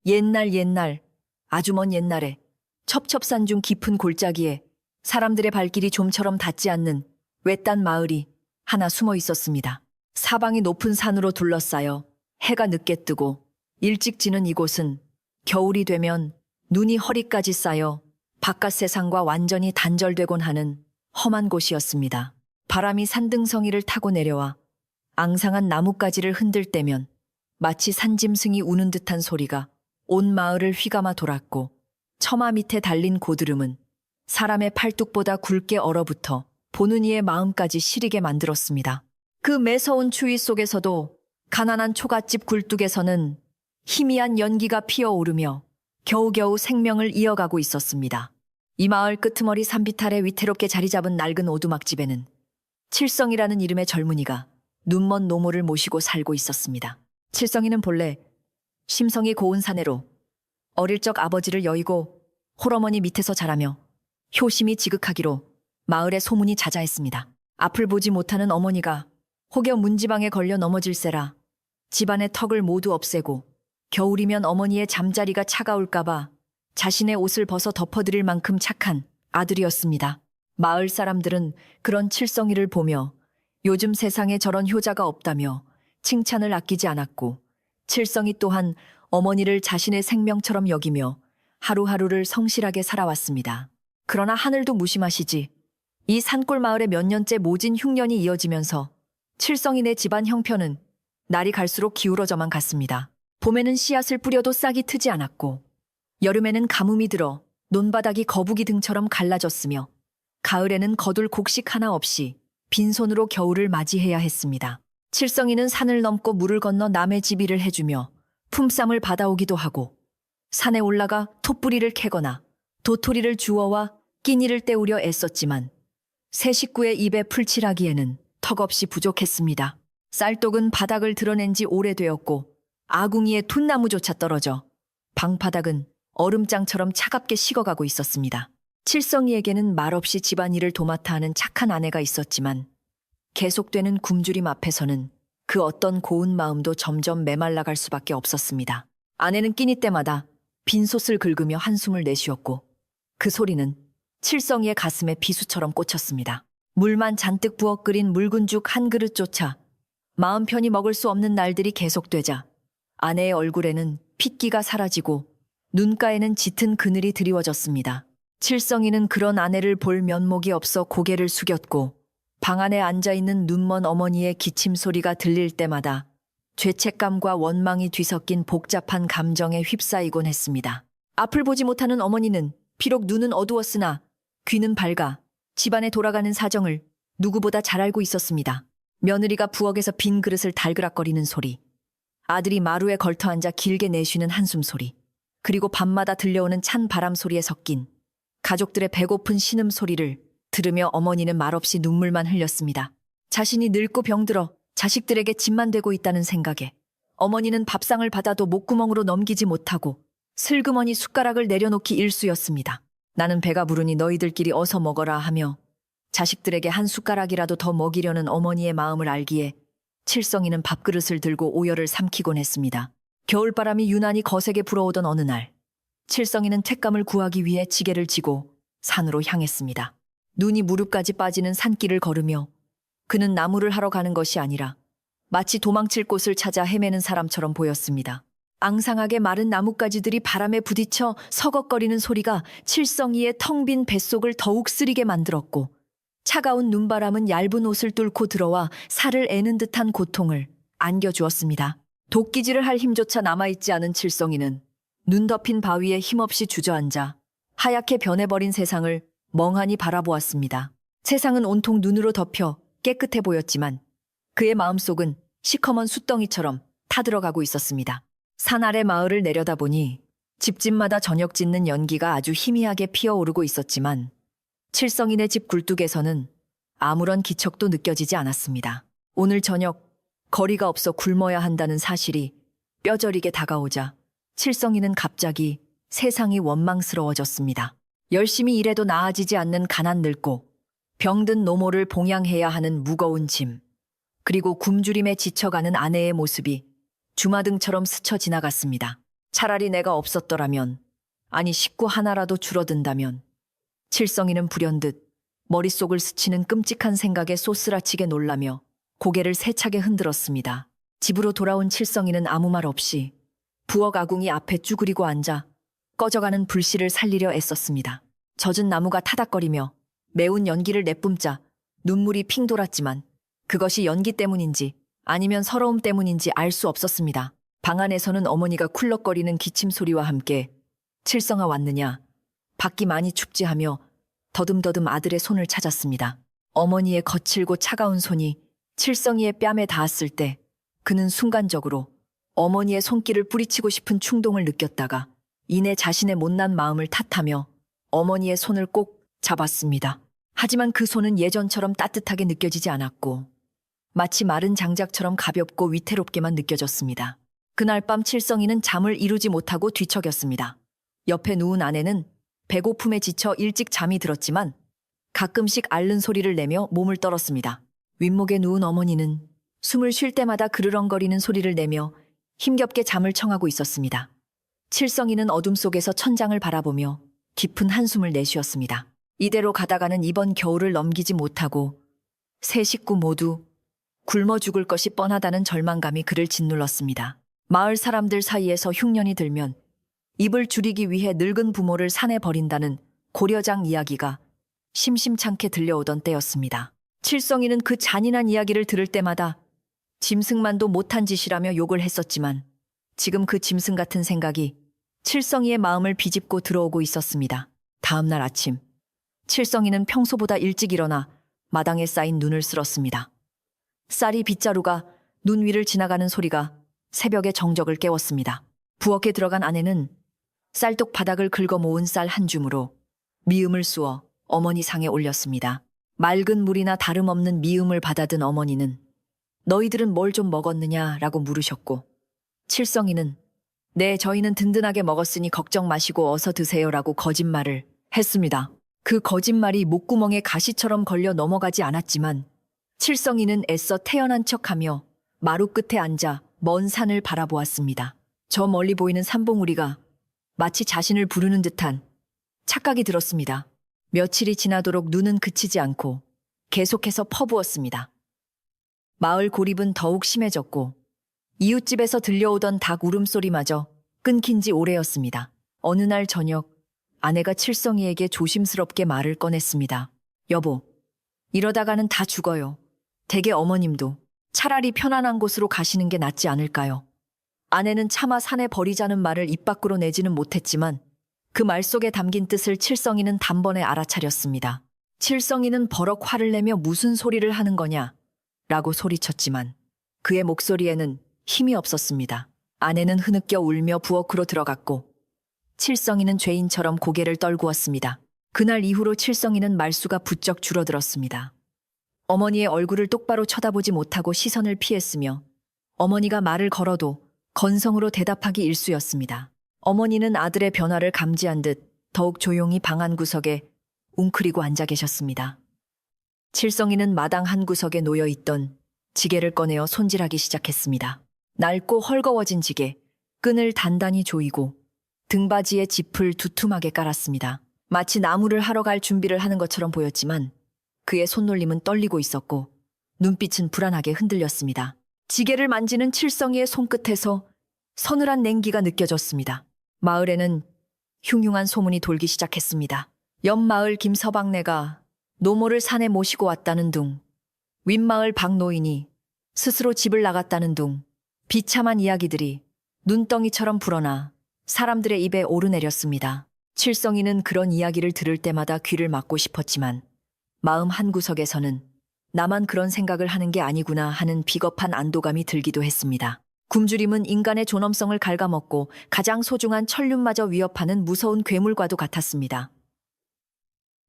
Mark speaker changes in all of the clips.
Speaker 1: 옛날, 아주 먼 옛날에 첩첩산 중 깊은 골짜기에 사람들의 발길이 좀처럼 닿지 않는 외딴 마을이 하나 숨어 있었습니다. 사방이 높은 산으로 둘러싸여 해가 늦게 뜨고 일찍 지는 이곳은 겨울이 되면 눈이 허리까지 쌓여 바깥 세상과 완전히 단절되곤 하는 험한 곳이었습니다. 바람이 산등성이를 타고 내려와 앙상한 나뭇가지를 흔들 때면 마치 산짐승이 우는 듯한 소리가 온 마을을 휘감아 돌았고, 처마 밑에 달린 고드름은 사람의 팔뚝보다 굵게 얼어붙어 보는 이의 마음까지 시리게 만들었습니다. 그 매서운 추위 속에서도 가난한 초가집 굴뚝에서는 희미한 연기가 피어오르며 겨우겨우 생명을 이어가고 있었습니다. 이 마을 끄트머리 산비탈에 위태롭게 자리 잡은 낡은 오두막집에는 칠성이라는 이름의 젊은이가 눈먼 노모를 모시고 살고 있었습니다. 칠성이는 본래 심성이 고운 사내로 어릴 적 아버지를 여의고 홀어머니 밑에서 자라며 효심이 지극하기로 마을에 소문이 자자했습니다. 앞을 보지 못하는 어머니가 혹여 문지방에 걸려 넘어질세라 집안의 턱을 모두 없애고 겨울이면 어머니의 잠자리가 차가울까봐 자신의 옷을 벗어 덮어드릴 만큼 착한 아들이었습니다. 마을 사람들은 그런 칠성이를 보며 요즘 세상에 저런 효자가 없다며 칭찬을 아끼지 않았고, 칠성이 또한 어머니를 자신의 생명처럼 여기며 하루하루를 성실하게 살아왔습니다. 그러나 하늘도 무심하시지, 이 산골 마을에 몇 년째 모진 흉년이 이어지면서 칠성이네 집안 형편은 날이 갈수록 기울어져만 갔습니다. 봄에는 씨앗을 뿌려도 싹이 트지 않았고, 여름에는 가뭄이 들어 논바닥이 거북이 등처럼 갈라졌으며, 가을에는 거둘 곡식 하나 없이 빈손으로 겨울을 맞이해야 했습니다. 칠성이는 산을 넘고 물을 건너 남의 집 일을 해주며 품쌈을 받아오기도 하고, 산에 올라가 톱부리를 캐거나 도토리를 주워와 끼니를 때우려 애썼지만 새 식구의 입에 풀칠하기에는 턱없이 부족했습니다. 쌀독은 바닥을 드러낸 지 오래되었고, 아궁이에 폿나무조차 떨어져 방바닥은 얼음장처럼 차갑게 식어가고 있었습니다. 칠성이에게는 말없이 집안일을 도맡아 하는 착한 아내가 있었지만, 계속되는 굶주림 앞에서는 그 어떤 고운 마음도 점점 메말라갈 수밖에 없었습니다. 아내는 끼니 때마다 빈솥을 긁으며 한숨을 내쉬었고, 그 소리는 칠성이의 가슴에 비수처럼 꽂혔습니다. 물만 잔뜩 부어 끓인 묽은 죽 한 그릇조차 마음 편히 먹을 수 없는 날들이 계속되자 아내의 얼굴에는 핏기가 사라지고 눈가에는 짙은 그늘이 드리워졌습니다. 칠성이는 그런 아내를 볼 면목이 없어 고개를 숙였고, 방 안에 앉아있는 눈먼 어머니의 기침 소리가 들릴 때마다 죄책감과 원망이 뒤섞인 복잡한 감정에 휩싸이곤 했습니다. 앞을 보지 못하는 어머니는 비록 눈은 어두웠으나 귀는 밝아 집안에 돌아가는 사정을 누구보다 잘 알고 있었습니다. 며느리가 부엌에서 빈 그릇을 달그락거리는 소리, 아들이 마루에 걸터앉아 길게 내쉬는 한숨 소리, 그리고 밤마다 들려오는 찬 바람 소리에 섞인 가족들의 배고픈 신음 소리를 들으며 어머니는 말없이 눈물만 흘렸습니다. 자신이 늙고 병들어 자식들에게 짐만 되고 있다는 생각에 어머니는 밥상을 받아도 목구멍으로 넘기지 못하고 슬그머니 숟가락을 내려놓기 일쑤였습니다. 나는 배가 부르니 너희들끼리 어서 먹어라 하며 자식들에게 한 숟가락이라도 더 먹이려는 어머니의 마음을 알기에 칠성이는 밥그릇을 들고 오열을 삼키곤 했습니다. 겨울바람이 유난히 거세게 불어오던 어느 날, 칠성이는 쇳감을 구하기 위해 지게를 지고 산으로 향했습니다. 눈이 무릎까지 빠지는 산길을 걸으며 그는 나무를 하러 가는 것이 아니라 마치 도망칠 곳을 찾아 헤매는 사람처럼 보였습니다. 앙상하게 마른 나뭇가지들이 바람에 부딪혀 서걱거리는 소리가 칠성이의 텅 빈 뱃속을 더욱 쓰리게 만들었고, 차가운 눈바람은 얇은 옷을 뚫고 들어와 살을 애는 듯한 고통을 안겨주었습니다. 도끼질을 할 힘조차 남아있지 않은 칠성이는 눈 덮인 바위에 힘없이 주저앉아 하얗게 변해버린 세상을 멍하니 바라보았습니다. 세상은 온통 눈으로 덮여 깨끗해 보였지만 그의 마음속은 시커먼 숫덩이처럼 타들어가고 있었습니다. 산 아래 마을을 내려다보니 집집마다 저녁 짓는 연기가 아주 희미하게 피어오르고 있었지만 칠성이네 집 굴뚝에서는 아무런 기척도 느껴지지 않았습니다. 오늘 저녁 거리가 없어 굶어야 한다는 사실이 뼈저리게 다가오자 칠성이는 갑자기 세상이 원망스러워졌습니다. 열심히 일해도 나아지지 않는 가난 늙고 병든 노모를 봉양해야 하는 무거운 짐, 그리고 굶주림에 지쳐가는 아내의 모습이 주마등처럼 스쳐 지나갔습니다. 차라리 내가 없었더라면, 아니 식구 하나라도 줄어든다면. 칠성이는 불현듯 머릿속을 스치는 끔찍한 생각에 쏘스라치게 놀라며 고개를 세차게 흔들었습니다. 집으로 돌아온 칠성이는 아무 말 없이 부엌 아궁이 앞에 쭈그리고 앉아 꺼져가는 불씨를 살리려 애썼습니다. 젖은 나무가 타닥거리며 매운 연기를 내뿜자 눈물이 핑 돌았지만 그것이 연기 때문인지 아니면 서러움 때문인지 알 수 없었습니다. 방 안에서는 어머니가 쿨럭거리는 기침 소리와 함께 칠성아 왔느냐, 밖이 많이 춥지 하며 더듬더듬 아들의 손을 찾았습니다. 어머니의 거칠고 차가운 손이 칠성이의 뺨에 닿았을 때 그는 순간적으로 어머니의 손길을 뿌리치고 싶은 충동을 느꼈다가 이내 자신의 못난 마음을 탓하며 어머니의 손을 꼭 잡았습니다. 하지만 그 손은 예전처럼 따뜻하게 느껴지지 않았고 마치 마른 장작처럼 가볍고 위태롭게만 느껴졌습니다. 그날 밤 칠성이는 잠을 이루지 못하고 뒤척였습니다. 옆에 누운 아내는 배고픔에 지쳐 일찍 잠이 들었지만 가끔씩 앓는 소리를 내며 몸을 떨었습니다. 윗목에 누운 어머니는 숨을 쉴 때마다 그르렁거리는 소리를 내며 힘겹게 잠을 청하고 있었습니다. 칠성이는 어둠 속에서 천장을 바라보며 깊은 한숨을 내쉬었습니다. 이대로 가다가는 이번 겨울을 넘기지 못하고 세 식구 모두 굶어 죽을 것이 뻔하다는 절망감이 그를 짓눌렀습니다. 마을 사람들 사이에서 흉년이 들면 입을 줄이기 위해 늙은 부모를 산에 버린다는 고려장 이야기가 심심찮게 들려오던 때였습니다. 칠성이는 그 잔인한 이야기를 들을 때마다 짐승만도 못한 짓이라며 욕을 했었지만 지금 그 짐승 같은 생각이 칠성이의 마음을 비집고 들어오고 있었습니다. 다음 날 아침, 칠성이는 평소보다 일찍 일어나 마당에 쌓인 눈을 쓸었습니다. 쌀이 빗자루가 눈 위를 지나가는 소리가 새벽의 정적을 깨웠습니다. 부엌에 들어간 아내는 쌀독 바닥을 긁어 모은 쌀 한 줌으로 미음을 쑤어 어머니 상에 올렸습니다. 맑은 물이나 다름없는 미음을 받아든 어머니는 너희들은 뭘 좀 먹었느냐라고 물으셨고 칠성이는 네, 저희는 든든하게 먹었으니 걱정 마시고 어서 드세요라고 거짓말을 했습니다. 그 거짓말이 목구멍에 가시처럼 걸려 넘어가지 않았지만 칠성이는 애써 태연한 척하며 마루 끝에 앉아 먼 산을 바라보았습니다. 저 멀리 보이는 산봉우리가 마치 자신을 부르는 듯한 착각이 들었습니다. 며칠이 지나도록 눈은 그치지 않고 계속해서 퍼부었습니다. 마을 고립은 더욱 심해졌고 이웃집에서 들려오던 닭 울음소리마저 끊긴 지 오래였습니다. 어느 날 저녁 아내가 칠성이에게 조심스럽게 말을 꺼냈습니다. 여보, 이러다가는 다 죽어요. 댁의 어머님도 차라리 편안한 곳으로 가시는 게 낫지 않을까요? 아내는 차마 산에 버리자는 말을 입 밖으로 내지는 못했지만 그 말 속에 담긴 뜻을 칠성이는 단번에 알아차렸습니다. 칠성이는 버럭 화를 내며 무슨 소리를 하는 거냐? 라고 소리쳤지만 그의 목소리에는 힘이 없었습니다. 아내는 흐느껴 울며 부엌으로 들어갔고 칠성이는 죄인처럼 고개를 떨구었습니다. 그날 이후로 칠성이는 말수가 부쩍 줄어들었습니다. 어머니의 얼굴을 똑바로 쳐다보지 못하고 시선을 피했으며 어머니가 말을 걸어도 건성으로 대답하기 일쑤였습니다. 어머니는 아들의 변화를 감지한 듯 더욱 조용히 방 한 구석에 웅크리고 앉아 계셨습니다. 칠성이는 마당 한 구석에 놓여있던 지게를 꺼내어 손질하기 시작했습니다. 낡고 헐거워진 지게, 끈을 단단히 조이고 등받이에 짚을 두툼하게 깔았습니다. 마치 나무를 하러 갈 준비를 하는 것처럼 보였지만 그의 손놀림은 떨리고 있었고 눈빛은 불안하게 흔들렸습니다. 지게를 만지는 칠성이의 손끝에서 서늘한 냉기가 느껴졌습니다. 마을에는 흉흉한 소문이 돌기 시작했습니다. 옆마을 김서방네가 노모를 산에 모시고 왔다는 둥, 윗마을 박노인이 스스로 집을 나갔다는 둥, 비참한 이야기들이 눈덩이처럼 불어나 사람들의 입에 오르내렸습니다. 칠성이는 그런 이야기를 들을 때마다 귀를 막고 싶었지만 마음 한구석에서는 나만 그런 생각을 하는 게 아니구나 하는 비겁한 안도감이 들기도 했습니다. 굶주림은 인간의 존엄성을 갉아먹고 가장 소중한 천륜마저 위협하는 무서운 괴물과도 같았습니다.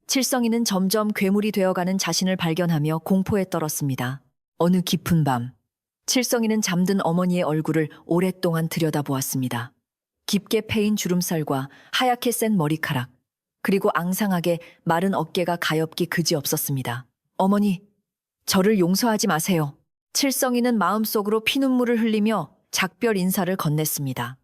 Speaker 1: 칠성이는 점점 괴물이 되어가는 자신을 발견하며 공포에 떨었습니다. 어느 깊은 밤, 칠성이는 잠든 어머니의 얼굴을 오랫동안 들여다보았습니다. 깊게 패인 주름살과 하얗게 센 머리카락, 그리고 앙상하게 마른 어깨가 가엾기 그지없었습니다. 어머니, 저를 용서하지 마세요. 칠성이는 마음속으로 피눈물을 흘리며 작별 인사를 건넸습니다.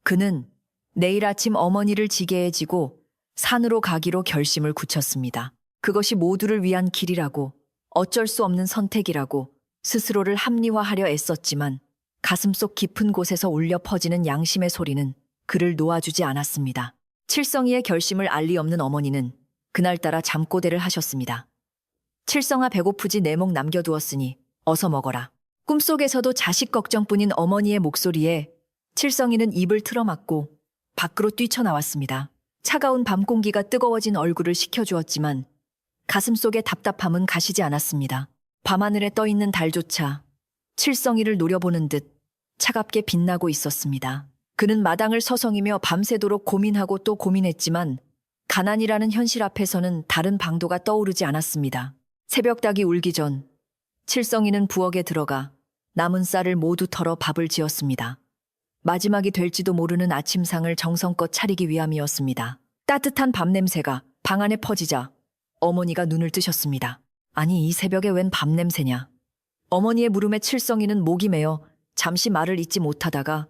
Speaker 1: 그는 내일 아침 어머니를 지게에 지고 산으로 가기로 결심을 굳혔습니다. 그것이 모두를 위한 길이라고, 어쩔 수 없는 선택이라고 스스로를 합리화하려 애썼지만 가슴속 깊은 곳에서 울려 퍼지는 양심의 소리는 그를 놓아주지 않았습니다. 칠성이의 결심을 알 리 없는 어머니는 그날따라 잠꼬대를 하셨습니다. 칠성아, 배고프지? 내 목 남겨두었으니 어서 먹어라. 꿈속에서도 자식 걱정뿐인 어머니의 목소리에 칠성이는 입을 틀어막고 밖으로 뛰쳐나왔습니다. 차가운 밤 공기가 뜨거워진 얼굴을 식혀주었지만 가슴속의 답답함은 가시지 않았습니다. 밤하늘에 떠있는 달조차 칠성이를 노려보는 듯 차갑게 빛나고 있었습니다. 그는 마당을 서성이며 밤새도록 고민하고 또 고민했지만 가난이라는 현실 앞에서는 다른 방도가 떠오르지 않았습니다. 새벽닭이 울기 전 칠성이는 부엌에 들어가 남은 쌀을 모두 털어 밥을 지었습니다. 마지막이 될지도 모르는 아침상을 정성껏 차리기 위함이었습니다. 따뜻한 밥 냄새가 방 안에 퍼지자 어머니가 눈을 뜨셨습니다. 아니, 이 새벽에 웬 밥 냄새냐? 어머니의 물음에 칠성이는 목이 메어 잠시 말을 잇지 못하다가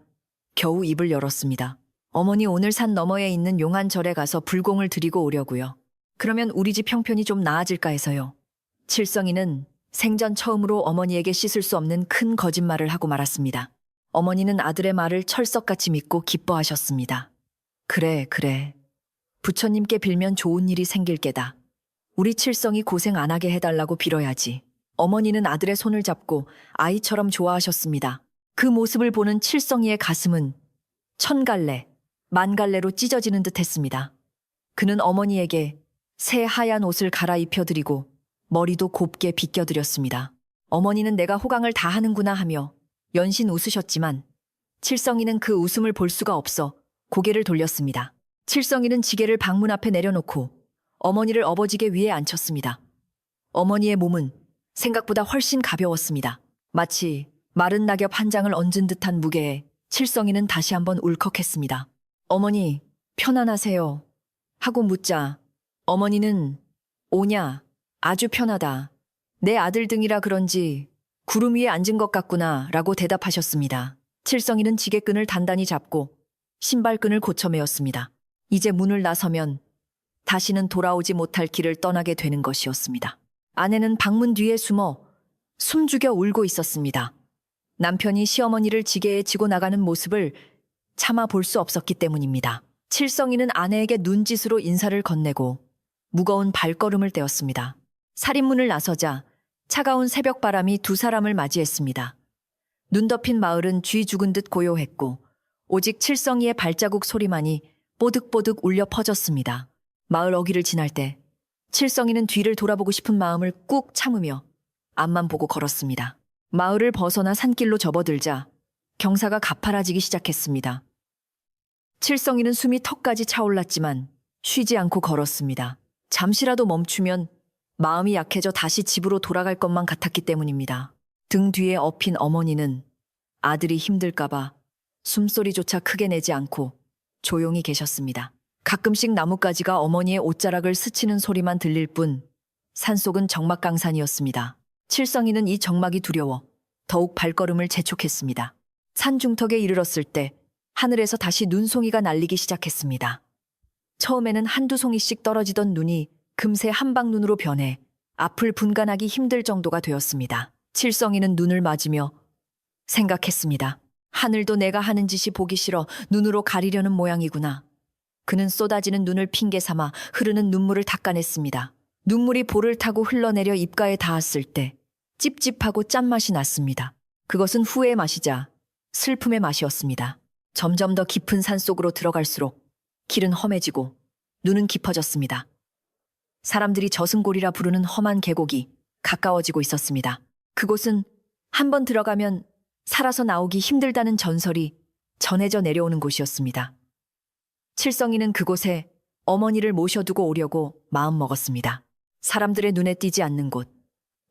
Speaker 1: 겨우 입을 열었습니다. 어머니, 오늘 산 너머에 있는 용안절에 가서 불공을 드리고 오려고요. 그러면 우리 집 형편이 좀 나아질까 해서요. 칠성이는 생전 처음으로 어머니에게 씻을 수 없는 큰 거짓말을 하고 말았습니다. 어머니는 아들의 말을 철석같이 믿고 기뻐하셨습니다. 그래. 부처님께 빌면 좋은 일이 생길 게다. 우리 칠성이 고생 안 하게 해달라고 빌어야지. 어머니는 아들의 손을 잡고 아이처럼 좋아하셨습니다. 그 모습을 보는 칠성이의 가슴은 천갈래, 만갈래로 찢어지는 듯 했습니다. 그는 어머니에게 새 하얀 옷을 갈아입혀드리고 머리도 곱게 빗겨드렸습니다. 어머니는 내가 호강을 다 하는구나 하며 연신 웃으셨지만 칠성이는 그 웃음을 볼 수가 없어 고개를 돌렸습니다. 칠성이는 지게를 방문 앞에 내려놓고 어머니를 업어지게 위에 앉혔습니다. 어머니의 몸은 생각보다 훨씬 가벼웠습니다. 마치 마른 낙엽 한 장을 얹은 듯한 무게에 칠성이는 다시 한번 울컥했습니다. 어머니, 편안하세요? 하고 묻자 어머니는 오냐, 아주 편하다. 내 아들 등이라 그런지 구름 위에 앉은 것 같구나 라고 대답하셨습니다. 칠성이는 지게끈을 단단히 잡고 신발끈을 고쳐 매었습니다. 이제 문을 나서면 다시는 돌아오지 못할 길을 떠나게 되는 것이었습니다. 아내는 방문 뒤에 숨어 숨죽여 울고 있었습니다. 남편이 시어머니를 지게에 지고 나가는 모습을 차마 볼 수 없었기 때문입니다. 칠성이는 아내에게 눈짓으로 인사를 건네고 무거운 발걸음을 떼었습니다. 살인문을 나서자 차가운 새벽바람이 두 사람을 맞이했습니다. 눈 덮인 마을은 쥐 죽은 듯 고요했고 오직 칠성이의 발자국 소리만이 뽀득뽀득 울려 퍼졌습니다. 마을 어귀를 지날 때 칠성이는 뒤를 돌아보고 싶은 마음을 꾹 참으며 앞만 보고 걸었습니다. 마을을 벗어나 산길로 접어들자 경사가 가파라지기 시작했습니다. 칠성이는 숨이 턱까지 차올랐지만 쉬지 않고 걸었습니다. 잠시라도 멈추면 마음이 약해져 다시 집으로 돌아갈 것만 같았기 때문입니다. 등 뒤에 엎인 어머니는 아들이 힘들까봐 숨소리조차 크게 내지 않고 조용히 계셨습니다. 가끔씩 나뭇가지가 어머니의 옷자락을 스치는 소리만 들릴 뿐 산속은 적막강산이었습니다. 칠성이는 이 적막이 두려워 더욱 발걸음을 재촉했습니다. 산 중턱에 이르렀을 때 하늘에서 다시 눈송이가 날리기 시작했습니다. 처음에는 한두 송이씩 떨어지던 눈이 금세 한방눈으로 변해 앞을 분간하기 힘들 정도가 되었습니다. 칠성이는 눈을 맞으며 생각했습니다. 하늘도 내가 하는 짓이 보기 싫어 눈으로 가리려는 모양이구나. 그는 쏟아지는 눈을 핑계 삼아 흐르는 눈물을 닦아냈습니다. 눈물이 볼을 타고 흘러내려 입가에 닿았을 때 찝찝하고 짠맛이 났습니다. 그것은 후회의 맛이자 슬픔의 맛이었습니다. 점점 더 깊은 산속으로 들어갈수록 길은 험해지고 눈은 깊어졌습니다. 사람들이 저승골이라 부르는 험한 계곡이 가까워지고 있었습니다. 그곳은 한번 들어가면 살아서 나오기 힘들다는 전설이 전해져 내려오는 곳이었습니다. 칠성이는 그곳에 어머니를 모셔두고 오려고 마음먹었습니다. 사람들의 눈에 띄지 않는 곳,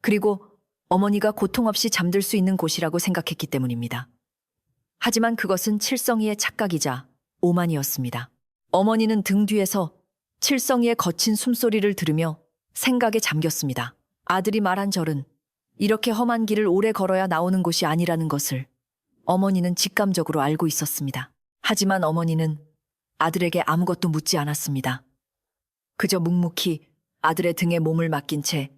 Speaker 1: 그리고 어머니가 고통 없이 잠들 수 있는 곳이라고 생각했기 때문입니다. 하지만 그것은 칠성이의 착각이자 오만이었습니다. 어머니는 등 뒤에서 칠성이의 거친 숨소리를 들으며 생각에 잠겼습니다. 아들이 말한 절은 이렇게 험한 길을 오래 걸어야 나오는 곳이 아니라는 것을 어머니는 직감적으로 알고 있었습니다. 하지만 어머니는 아들에게 아무것도 묻지 않았습니다. 그저 묵묵히 아들의 등에 몸을 맡긴 채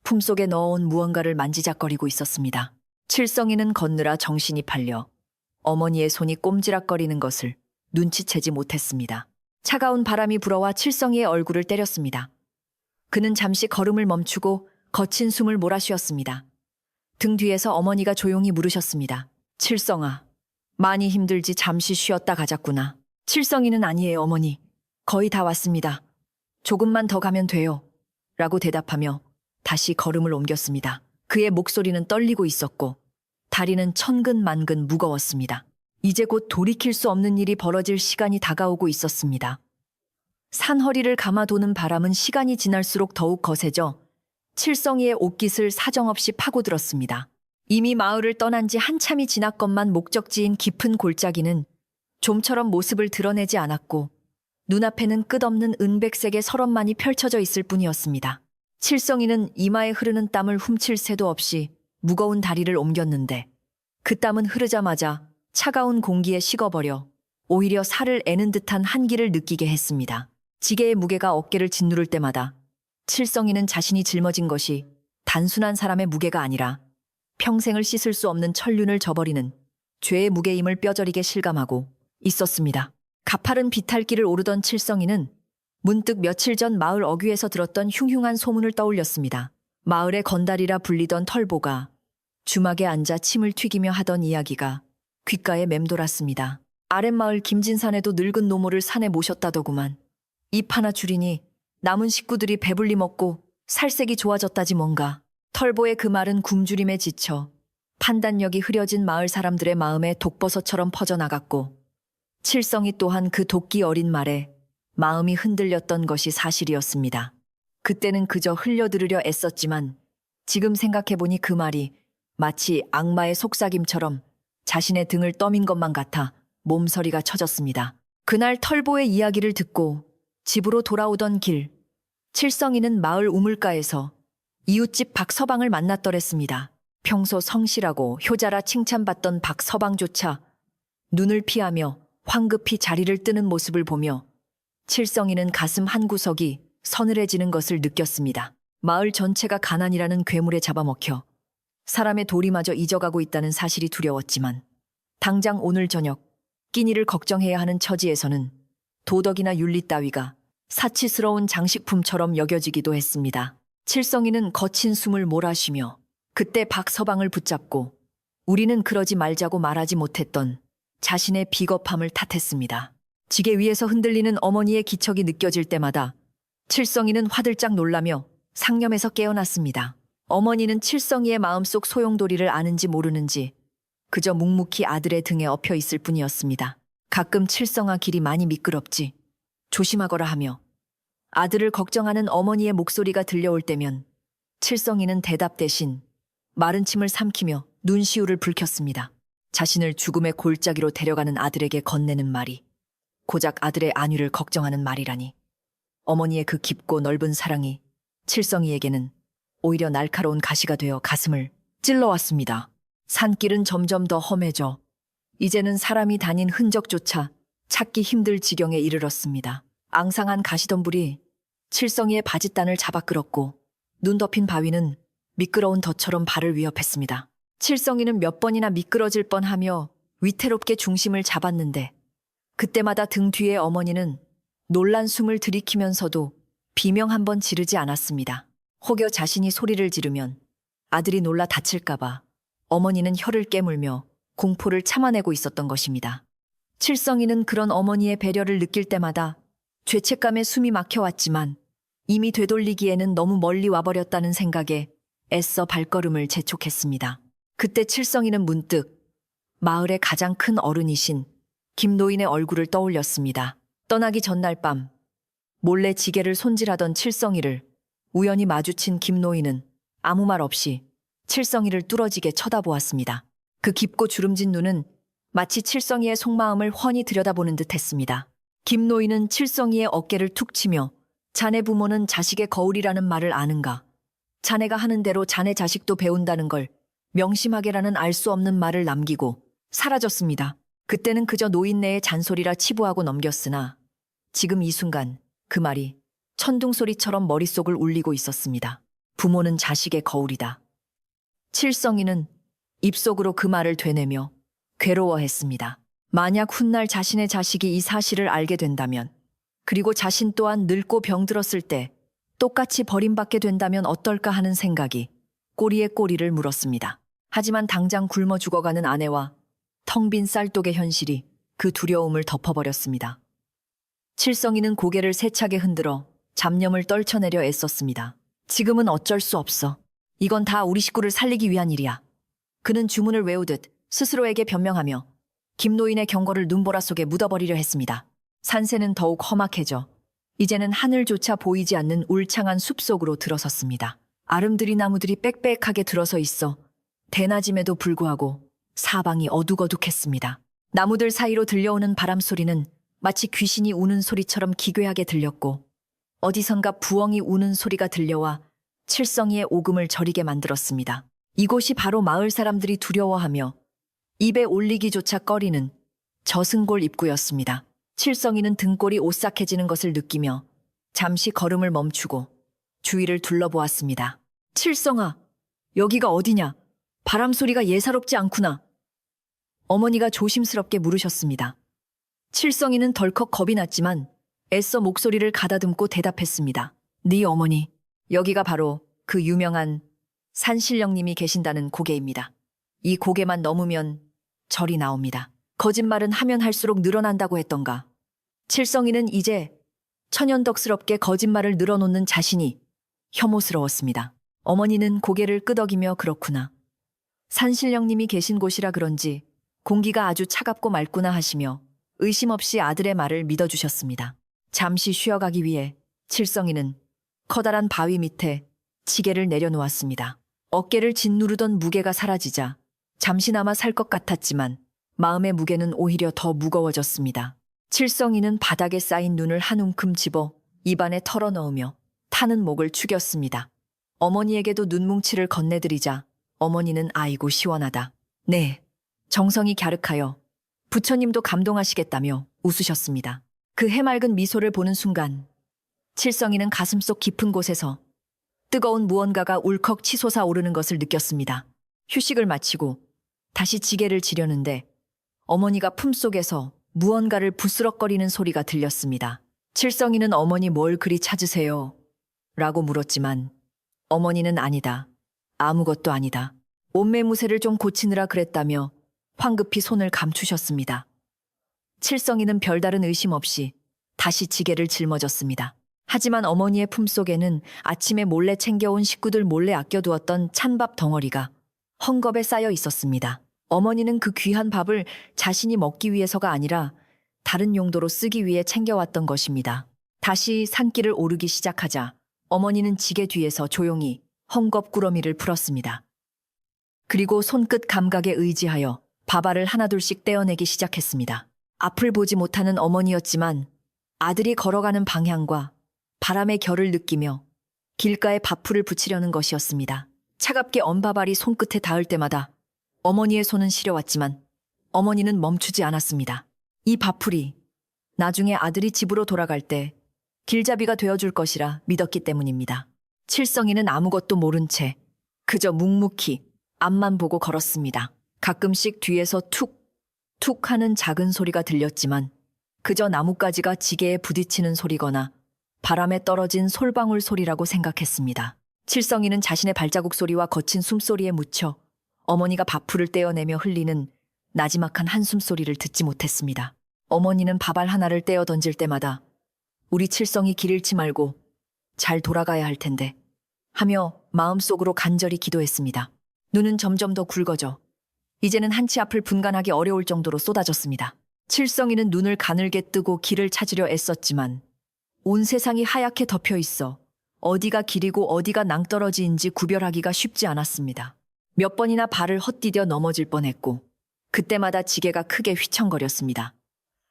Speaker 1: 품속에 넣어온 무언가를 만지작거리고 있었습니다. 칠성이는 걷느라 정신이 팔려 어머니의 손이 꼼지락거리는 것을 눈치채지 못했습니다. 차가운 바람이 불어와 칠성이의 얼굴을 때렸습니다. 그는 잠시 걸음을 멈추고 거친 숨을 몰아쉬었습니다. 등 뒤에서 어머니가 조용히 물으셨습니다. 칠성아, 많이 힘들지 잠시 쉬었다 가자꾸나. 칠성이는 아니에요, 어머니. 거의 다 왔습니다. 조금만 더 가면 돼요. 라고 대답하며 다시 걸음을 옮겼습니다. 그의 목소리는 떨리고 있었고 다리는 천근만근 무거웠습니다. 이제 곧 돌이킬 수 없는 일이 벌어질 시간이 다가오고 있었습니다. 산허리를 감아 도는 바람은 시간이 지날수록 더욱 거세져 칠성이의 옷깃을 사정없이 파고들었습니다. 이미 마을을 떠난 지 한참이 지났건만 목적지인 깊은 골짜기는 좀처럼 모습을 드러내지 않았고 눈앞에는 끝없는 은백색의 설원만이 펼쳐져 있을 뿐이었습니다. 칠성이는 이마에 흐르는 땀을 훔칠 새도 없이 무거운 다리를 옮겼는데 그 땀은 흐르자마자 차가운 공기에 식어버려 오히려 살을 애는 듯한 한기를 느끼게 했습니다. 지게의 무게가 어깨를 짓누를 때마다 칠성이는 자신이 짊어진 것이 단순한 사람의 무게가 아니라 평생을 씻을 수 없는 천륜을 저버리는 죄의 무게임을 뼈저리게 실감하고 있었습니다. 가파른 비탈길을 오르던 칠성이는 문득 며칠 전 마을 어귀에서 들었던 흉흉한 소문을 떠올렸습니다. 마을의 건달이라 불리던 털보가 주막에 앉아 침을 튀기며 하던 이야기가 귓가에 맴돌았습니다. 아랫마을 김진산에도 늙은 노모를 산에 모셨다더구만. 입 하나 줄이니 남은 식구들이 배불리 먹고 살색이 좋아졌다지 뭔가. 털보의 그 말은 굶주림에 지쳐 판단력이 흐려진 마을 사람들의 마음에 독버섯처럼 퍼져나갔고 칠성이 또한 그 도끼 어린 말에 마음이 흔들렸던 것이 사실이었습니다. 그때는 그저 흘려들으려 애썼지만 지금 생각해보니 그 말이 마치 악마의 속삭임처럼 자신의 등을 떠민 것만 같아 몸서리가 쳐졌습니다. 그날 털보의 이야기를 듣고 집으로 돌아오던 길, 칠성이는 마을 우물가에서 이웃집 박서방을 만났더랬습니다. 평소 성실하고 효자라 칭찬받던 박서방조차 눈을 피하며 황급히 자리를 뜨는 모습을 보며 칠성이는 가슴 한구석이 서늘해지는 것을 느꼈습니다. 마을 전체가 가난이라는 괴물에 잡아먹혀 사람의 도리마저 잊어가고 있다는 사실이 두려웠지만 당장 오늘 저녁 끼니를 걱정해야 하는 처지에서는 도덕이나 윤리 따위가 사치스러운 장식품처럼 여겨지기도 했습니다. 칠성이는 거친 숨을 몰아쉬며 그때 박서방을 붙잡고 우리는 그러지 말자고 말하지 못했던 자신의 비겁함을 탓했습니다. 지게 위에서 흔들리는 어머니의 기척이 느껴질 때마다 칠성이는 화들짝 놀라며 상념에서 깨어났습니다. 어머니는 칠성이의 마음속 소용돌이를 아는지 모르는지 그저 묵묵히 아들의 등에 엎여 있을 뿐이었습니다. 가끔 칠성아 길이 많이 미끄럽지. 조심하거라 하며 아들을 걱정하는 어머니의 목소리가 들려올 때면 칠성이는 대답 대신 마른 침을 삼키며 눈시울을 붉혔습니다. 자신을 죽음의 골짜기로 데려가는 아들에게 건네는 말이 고작 아들의 안위를 걱정하는 말이라니. 어머니의 그 깊고 넓은 사랑이 칠성이에게는 오히려 날카로운 가시가 되어 가슴을 찔러왔습니다. 산길은 점점 더 험해져 이제는 사람이 다닌 흔적조차 찾기 힘들 지경에 이르렀습니다. 앙상한 가시덤불이 칠성이의 바짓단을 잡아 끌었고 눈 덮인 바위는 미끄러운 덫처럼 발을 위협했습니다. 칠성이는 몇 번이나 미끄러질 뻔하며 위태롭게 중심을 잡았는데 그때마다 등 뒤에 어머니는 놀란 숨을 들이키면서도 비명 한 번 지르지 않았습니다. 혹여 자신이 소리를 지르면 아들이 놀라 다칠까봐 어머니는 혀를 깨물며 공포를 참아내고 있었던 것입니다. 칠성이는 그런 어머니의 배려를 느낄 때마다 죄책감에 숨이 막혀왔지만 이미 되돌리기에는 너무 멀리 와버렸다는 생각에 애써 발걸음을 재촉했습니다. 그때 칠성이는 문득 마을의 가장 큰 어른이신 김노인의 얼굴을 떠올렸습니다. 떠나기 전날 밤 몰래 지게를 손질하던 칠성이를 우연히 마주친 김노인은 아무 말 없이 칠성이를 뚫어지게 쳐다보았습니다. 그 깊고 주름진 눈은 마치 칠성이의 속마음을 훤히 들여다보는 듯 했습니다. 김노인은 칠성이의 어깨를 툭 치며 자네 부모는 자식의 거울이라는 말을 아는가? 자네가 하는 대로 자네 자식도 배운다는 걸 명심하게라는 알 수 없는 말을 남기고 사라졌습니다. 그때는 그저 노인네의 잔소리라 치부하고 넘겼으나 지금 이 순간 그 말이 천둥소리처럼 머릿속을 울리고 있었습니다. 부모는 자식의 거울이다. 칠성이는 입속으로 그 말을 되뇌며 괴로워했습니다. 만약 훗날 자신의 자식이 이 사실을 알게 된다면, 그리고 자신 또한 늙고 병들었을 때 똑같이 버림받게 된다면 어떨까 하는 생각이 꼬리에 꼬리를 물었습니다. 하지만 당장 굶어 죽어가는 아내와 텅 빈 쌀독의 현실이 그 두려움을 덮어버렸습니다. 칠성이는 고개를 세차게 흔들어 잡념을 떨쳐내려 애썼습니다. 지금은 어쩔 수 없어. 이건 다 우리 식구를 살리기 위한 일이야. 그는 주문을 외우듯 스스로에게 변명하며 김노인의 경고를 눈보라 속에 묻어버리려 했습니다. 산세는 더욱 험악해져 이제는 하늘조차 보이지 않는 울창한 숲속으로 들어섰습니다. 아름드리 나무들이 빽빽하게 들어서 있어 대낮임에도 불구하고 사방이 어둑어둑했습니다. 나무들 사이로 들려오는 바람 소리는 마치 귀신이 우는 소리처럼 기괴하게 들렸고, 어디선가 부엉이 우는 소리가 들려와 칠성이의 오금을 저리게 만들었습니다. 이곳이 바로 마을 사람들이 두려워하며 입에 올리기조차 꺼리는 저승골 입구였습니다. 칠성이는 등골이 오싹해지는 것을 느끼며 잠시 걸음을 멈추고 주위를 둘러보았습니다. 칠성아, 여기가 어디냐? 바람 소리가 예사롭지 않구나. 어머니가 조심스럽게 물으셨습니다. 칠성이는 덜컥 겁이 났지만 애써 목소리를 가다듬고 대답했습니다. 네 어머니, 여기가 바로 그 유명한 산신령님이 계신다는 고개입니다. 이 고개만 넘으면 절이 나옵니다. 거짓말은 하면 할수록 늘어난다고 했던가. 칠성이는 이제 천연덕스럽게 거짓말을 늘어놓는 자신이 혐오스러웠습니다. 어머니는 고개를 끄덕이며 그렇구나. 산신령님이 계신 곳이라 그런지 공기가 아주 차갑고 맑구나 하시며 의심 없이 아들의 말을 믿어주셨습니다. 잠시 쉬어가기 위해 칠성이는 커다란 바위 밑에 지게를 내려놓았습니다. 어깨를 짓누르던 무게가 사라지자 잠시나마 살 것 같았지만 마음의 무게는 오히려 더 무거워졌습니다. 칠성이는 바닥에 쌓인 눈을 한 움큼 집어 입안에 털어넣으며 타는 목을 축였습니다. 어머니에게도 눈뭉치를 건네드리자 어머니는 아이고 시원하다. 네, 정성이 갸륵하여 부처님도 감동하시겠다며 웃으셨습니다. 그 해맑은 미소를 보는 순간 칠성이는 가슴속 깊은 곳에서 뜨거운 무언가가 울컥 치솟아 오르는 것을 느꼈습니다. 휴식을 마치고 다시 지게를 지려는데 어머니가 품속에서 무언가를 부스럭거리는 소리가 들렸습니다. 칠성이는 어머니 뭘 그리 찾으세요? 라고 물었지만 어머니는 아니다. 아무것도 아니다. 옷매무새를 좀 고치느라 그랬다며 황급히 손을 감추셨습니다. 칠성이는 별다른 의심 없이 다시 지게를 짊어졌습니다. 하지만 어머니의 품속에는 아침에 몰래 챙겨온 식구들 몰래 아껴두었던 찬밥 덩어리가 헝겊에 쌓여 있었습니다. 어머니는 그 귀한 밥을 자신이 먹기 위해서가 아니라 다른 용도로 쓰기 위해 챙겨왔던 것입니다. 다시 산길을 오르기 시작하자 어머니는 지게 뒤에서 조용히 헝겊 꾸러미를 풀었습니다. 그리고 손끝 감각에 의지하여 밥알을 하나둘씩 떼어내기 시작했습니다. 앞을 보지 못하는 어머니였지만 아들이 걸어가는 방향과 바람의 결을 느끼며 길가에 밥풀을 붙이려는 것이었습니다. 차갑게 언 밥알이 손끝에 닿을 때마다 어머니의 손은 시려왔지만 어머니는 멈추지 않았습니다. 이 밥풀이 나중에 아들이 집으로 돌아갈 때 길잡이가 되어줄 것이라 믿었기 때문입니다. 칠성이는 아무것도 모른 채 그저 묵묵히 앞만 보고 걸었습니다. 가끔씩 뒤에서 툭, 툭 하는 작은 소리가 들렸지만 그저 나뭇가지가 지게에 부딪히는 소리거나 바람에 떨어진 솔방울 소리라고 생각했습니다. 칠성이는 자신의 발자국 소리와 거친 숨소리에 묻혀 어머니가 밥풀을 떼어내며 흘리는 나지막한 한숨 소리를 듣지 못했습니다. 어머니는 밥알 하나를 떼어 던질 때마다 우리 칠성이 길 잃지 말고 잘 돌아가야 할 텐데 하며 마음속으로 간절히 기도했습니다. 눈은 점점 더 굵어져 이제는 한치 앞을 분간하기 어려울 정도로 쏟아졌습니다. 칠성이는 눈을 가늘게 뜨고 길을 찾으려 애썼지만 온 세상이 하얗게 덮여 있어 어디가 길이고 어디가 낭떠러지인지 구별하기가 쉽지 않았습니다. 몇 번이나 발을 헛디뎌 넘어질 뻔했고 그때마다 지게가 크게 휘청거렸습니다.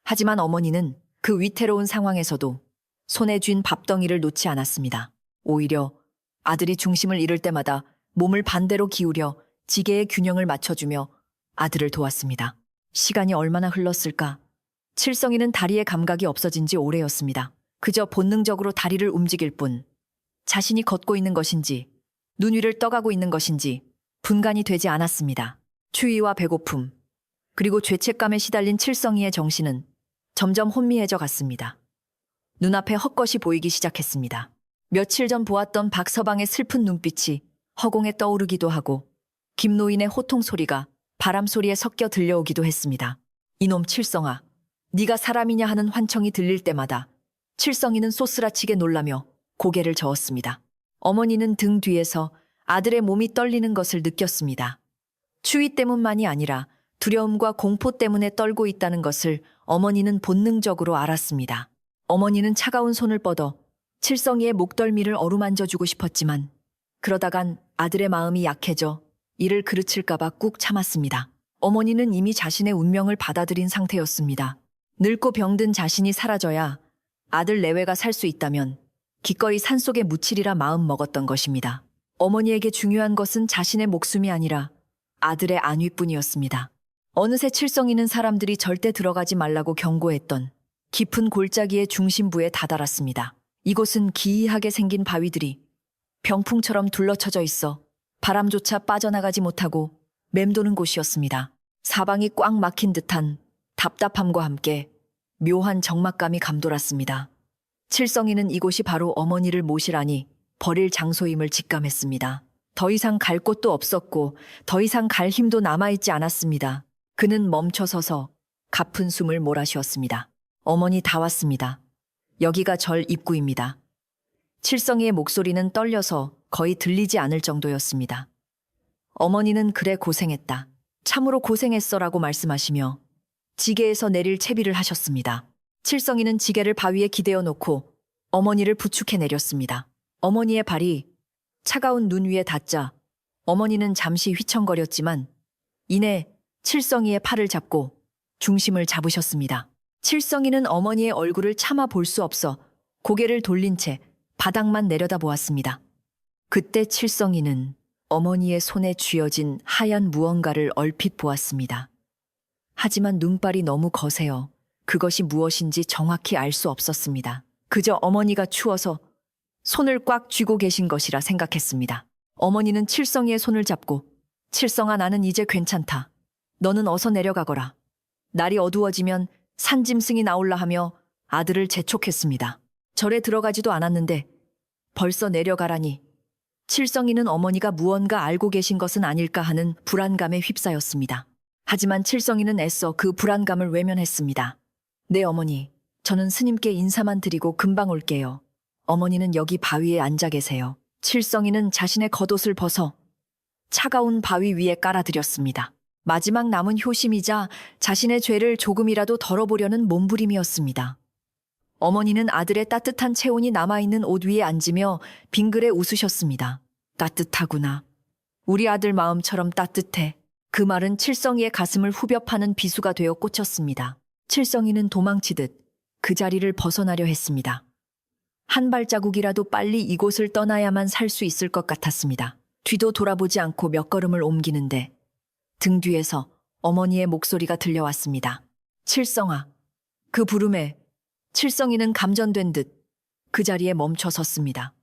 Speaker 1: 하지만 어머니는 그 위태로운 상황에서도 손에 쥔 밥덩이를 놓지 않았습니다. 오히려 아들이 중심을 잃을 때마다 몸을 반대로 기울여 지게의 균형을 맞춰주며 아들을 도왔습니다. 시간이 얼마나 흘렀을까? 칠성이는 다리의 감각이 없어진 지 오래였습니다. 그저 본능적으로 다리를 움직일 뿐 자신이 걷고 있는 것인지 눈 위를 떠가고 있는 것인지 분간이 되지 않았습니다. 추위와 배고픔 그리고 죄책감에 시달린 칠성이의 정신은 점점 혼미해져 갔습니다. 눈앞에 헛것이 보이기 시작했습니다. 며칠 전 보았던 박서방의 슬픈 눈빛이 허공에 떠오르기도 하고 김노인의 호통 소리가 바람 소리에 섞여 들려오기도 했습니다. 이놈 칠성아, 네가 사람이냐 하는 환청이 들릴 때마다 칠성이는 쏘스라치게 놀라며 고개를 저었습니다. 어머니는 등 뒤에서 아들의 몸이 떨리는 것을 느꼈습니다. 추위 때문만이 아니라 두려움과 공포 때문에 떨고 있다는 것을 어머니는 본능적으로 알았습니다. 어머니는 차가운 손을 뻗어 칠성이의 목덜미를 어루만져주고 싶었지만 그러다간 아들의 마음이 약해져 이를 그르칠까봐 꾹 참았습니다. 어머니는 이미 자신의 운명을 받아들인 상태였습니다. 늙고 병든 자신이 사라져야 아들 내외가 살 수 있다면 기꺼이 산속에 묻히리라 마음 먹었던 것입니다. 어머니에게 중요한 것은 자신의 목숨이 아니라 아들의 안위뿐이었습니다. 어느새 칠성이는 사람들이 절대 들어가지 말라고 경고했던 깊은 골짜기의 중심부에 다다랐습니다. 이곳은 기이하게 생긴 바위들이 병풍처럼 둘러쳐져 있어 바람조차 빠져나가지 못하고 맴도는 곳이었습니다. 사방이 꽉 막힌 듯한 답답함과 함께 묘한 적막감이 감돌았습니다. 칠성이는 이곳이 바로 어머니를 모시라니 버릴 장소임을 직감했습니다. 더 이상 갈 곳도 없었고 더 이상 갈 힘도 남아있지 않았습니다. 그는 멈춰서서 가쁜 숨을 몰아쉬었습니다. 어머니 다 왔습니다. 여기가 절 입구입니다. 칠성이의 목소리는 떨려서 거의 들리지 않을 정도였습니다. 어머니는 그래 고생했다. 참으로 고생했어라고 말씀하시며 지게에서 내릴 채비를 하셨습니다. 칠성이는 지게를 바위에 기대어 놓고 어머니를 부축해 내렸습니다. 어머니의 발이 차가운 눈 위에 닿자 어머니는 잠시 휘청거렸지만 이내 칠성이의 팔을 잡고 중심을 잡으셨습니다. 칠성이는 어머니의 얼굴을 차마 볼 수 없어 고개를 돌린 채 바닥만 내려다보았습니다. 그때 칠성이는 어머니의 손에 쥐어진 하얀 무언가를 얼핏 보았습니다. 하지만 눈발이 너무 거세어 그것이 무엇인지 정확히 알 수 없었습니다. 그저 어머니가 추워서 손을 꽉 쥐고 계신 것이라 생각했습니다. 어머니는 칠성이의 손을 잡고 칠성아 나는 이제 괜찮다. 너는 어서 내려가거라. 날이 어두워지면 산짐승이 나올라 하며 아들을 재촉했습니다. 절에 들어가지도 않았는데 벌써 내려가라니. 칠성이는 어머니가 무언가 알고 계신 것은 아닐까 하는 불안감에 휩싸였습니다. 하지만 칠성이는 애써 그 불안감을 외면했습니다. 네 어머니, 저는 스님께 인사만 드리고 금방 올게요. 어머니는 여기 바위에 앉아 계세요. 칠성이는 자신의 겉옷을 벗어 차가운 바위 위에 깔아드렸습니다. 마지막 남은 효심이자 자신의 죄를 조금이라도 덜어보려는 몸부림이었습니다. 어머니는 아들의 따뜻한 체온이 남아있는 옷 위에 앉으며 빙그레 웃으셨습니다. 따뜻하구나. 우리 아들 마음처럼 따뜻해. 그 말은 칠성이의 가슴을 후벼 파는 비수가 되어 꽂혔습니다. 칠성이는 도망치듯 그 자리를 벗어나려 했습니다. 한 발자국이라도 빨리 이곳을 떠나야만 살 수 있을 것 같았습니다. 뒤도 돌아보지 않고 몇 걸음을 옮기는데 등 뒤에서 어머니의 목소리가 들려왔습니다. 칠성아. 그 부름에 칠성이는 감전된 듯 그 자리에 멈춰 섰습니다.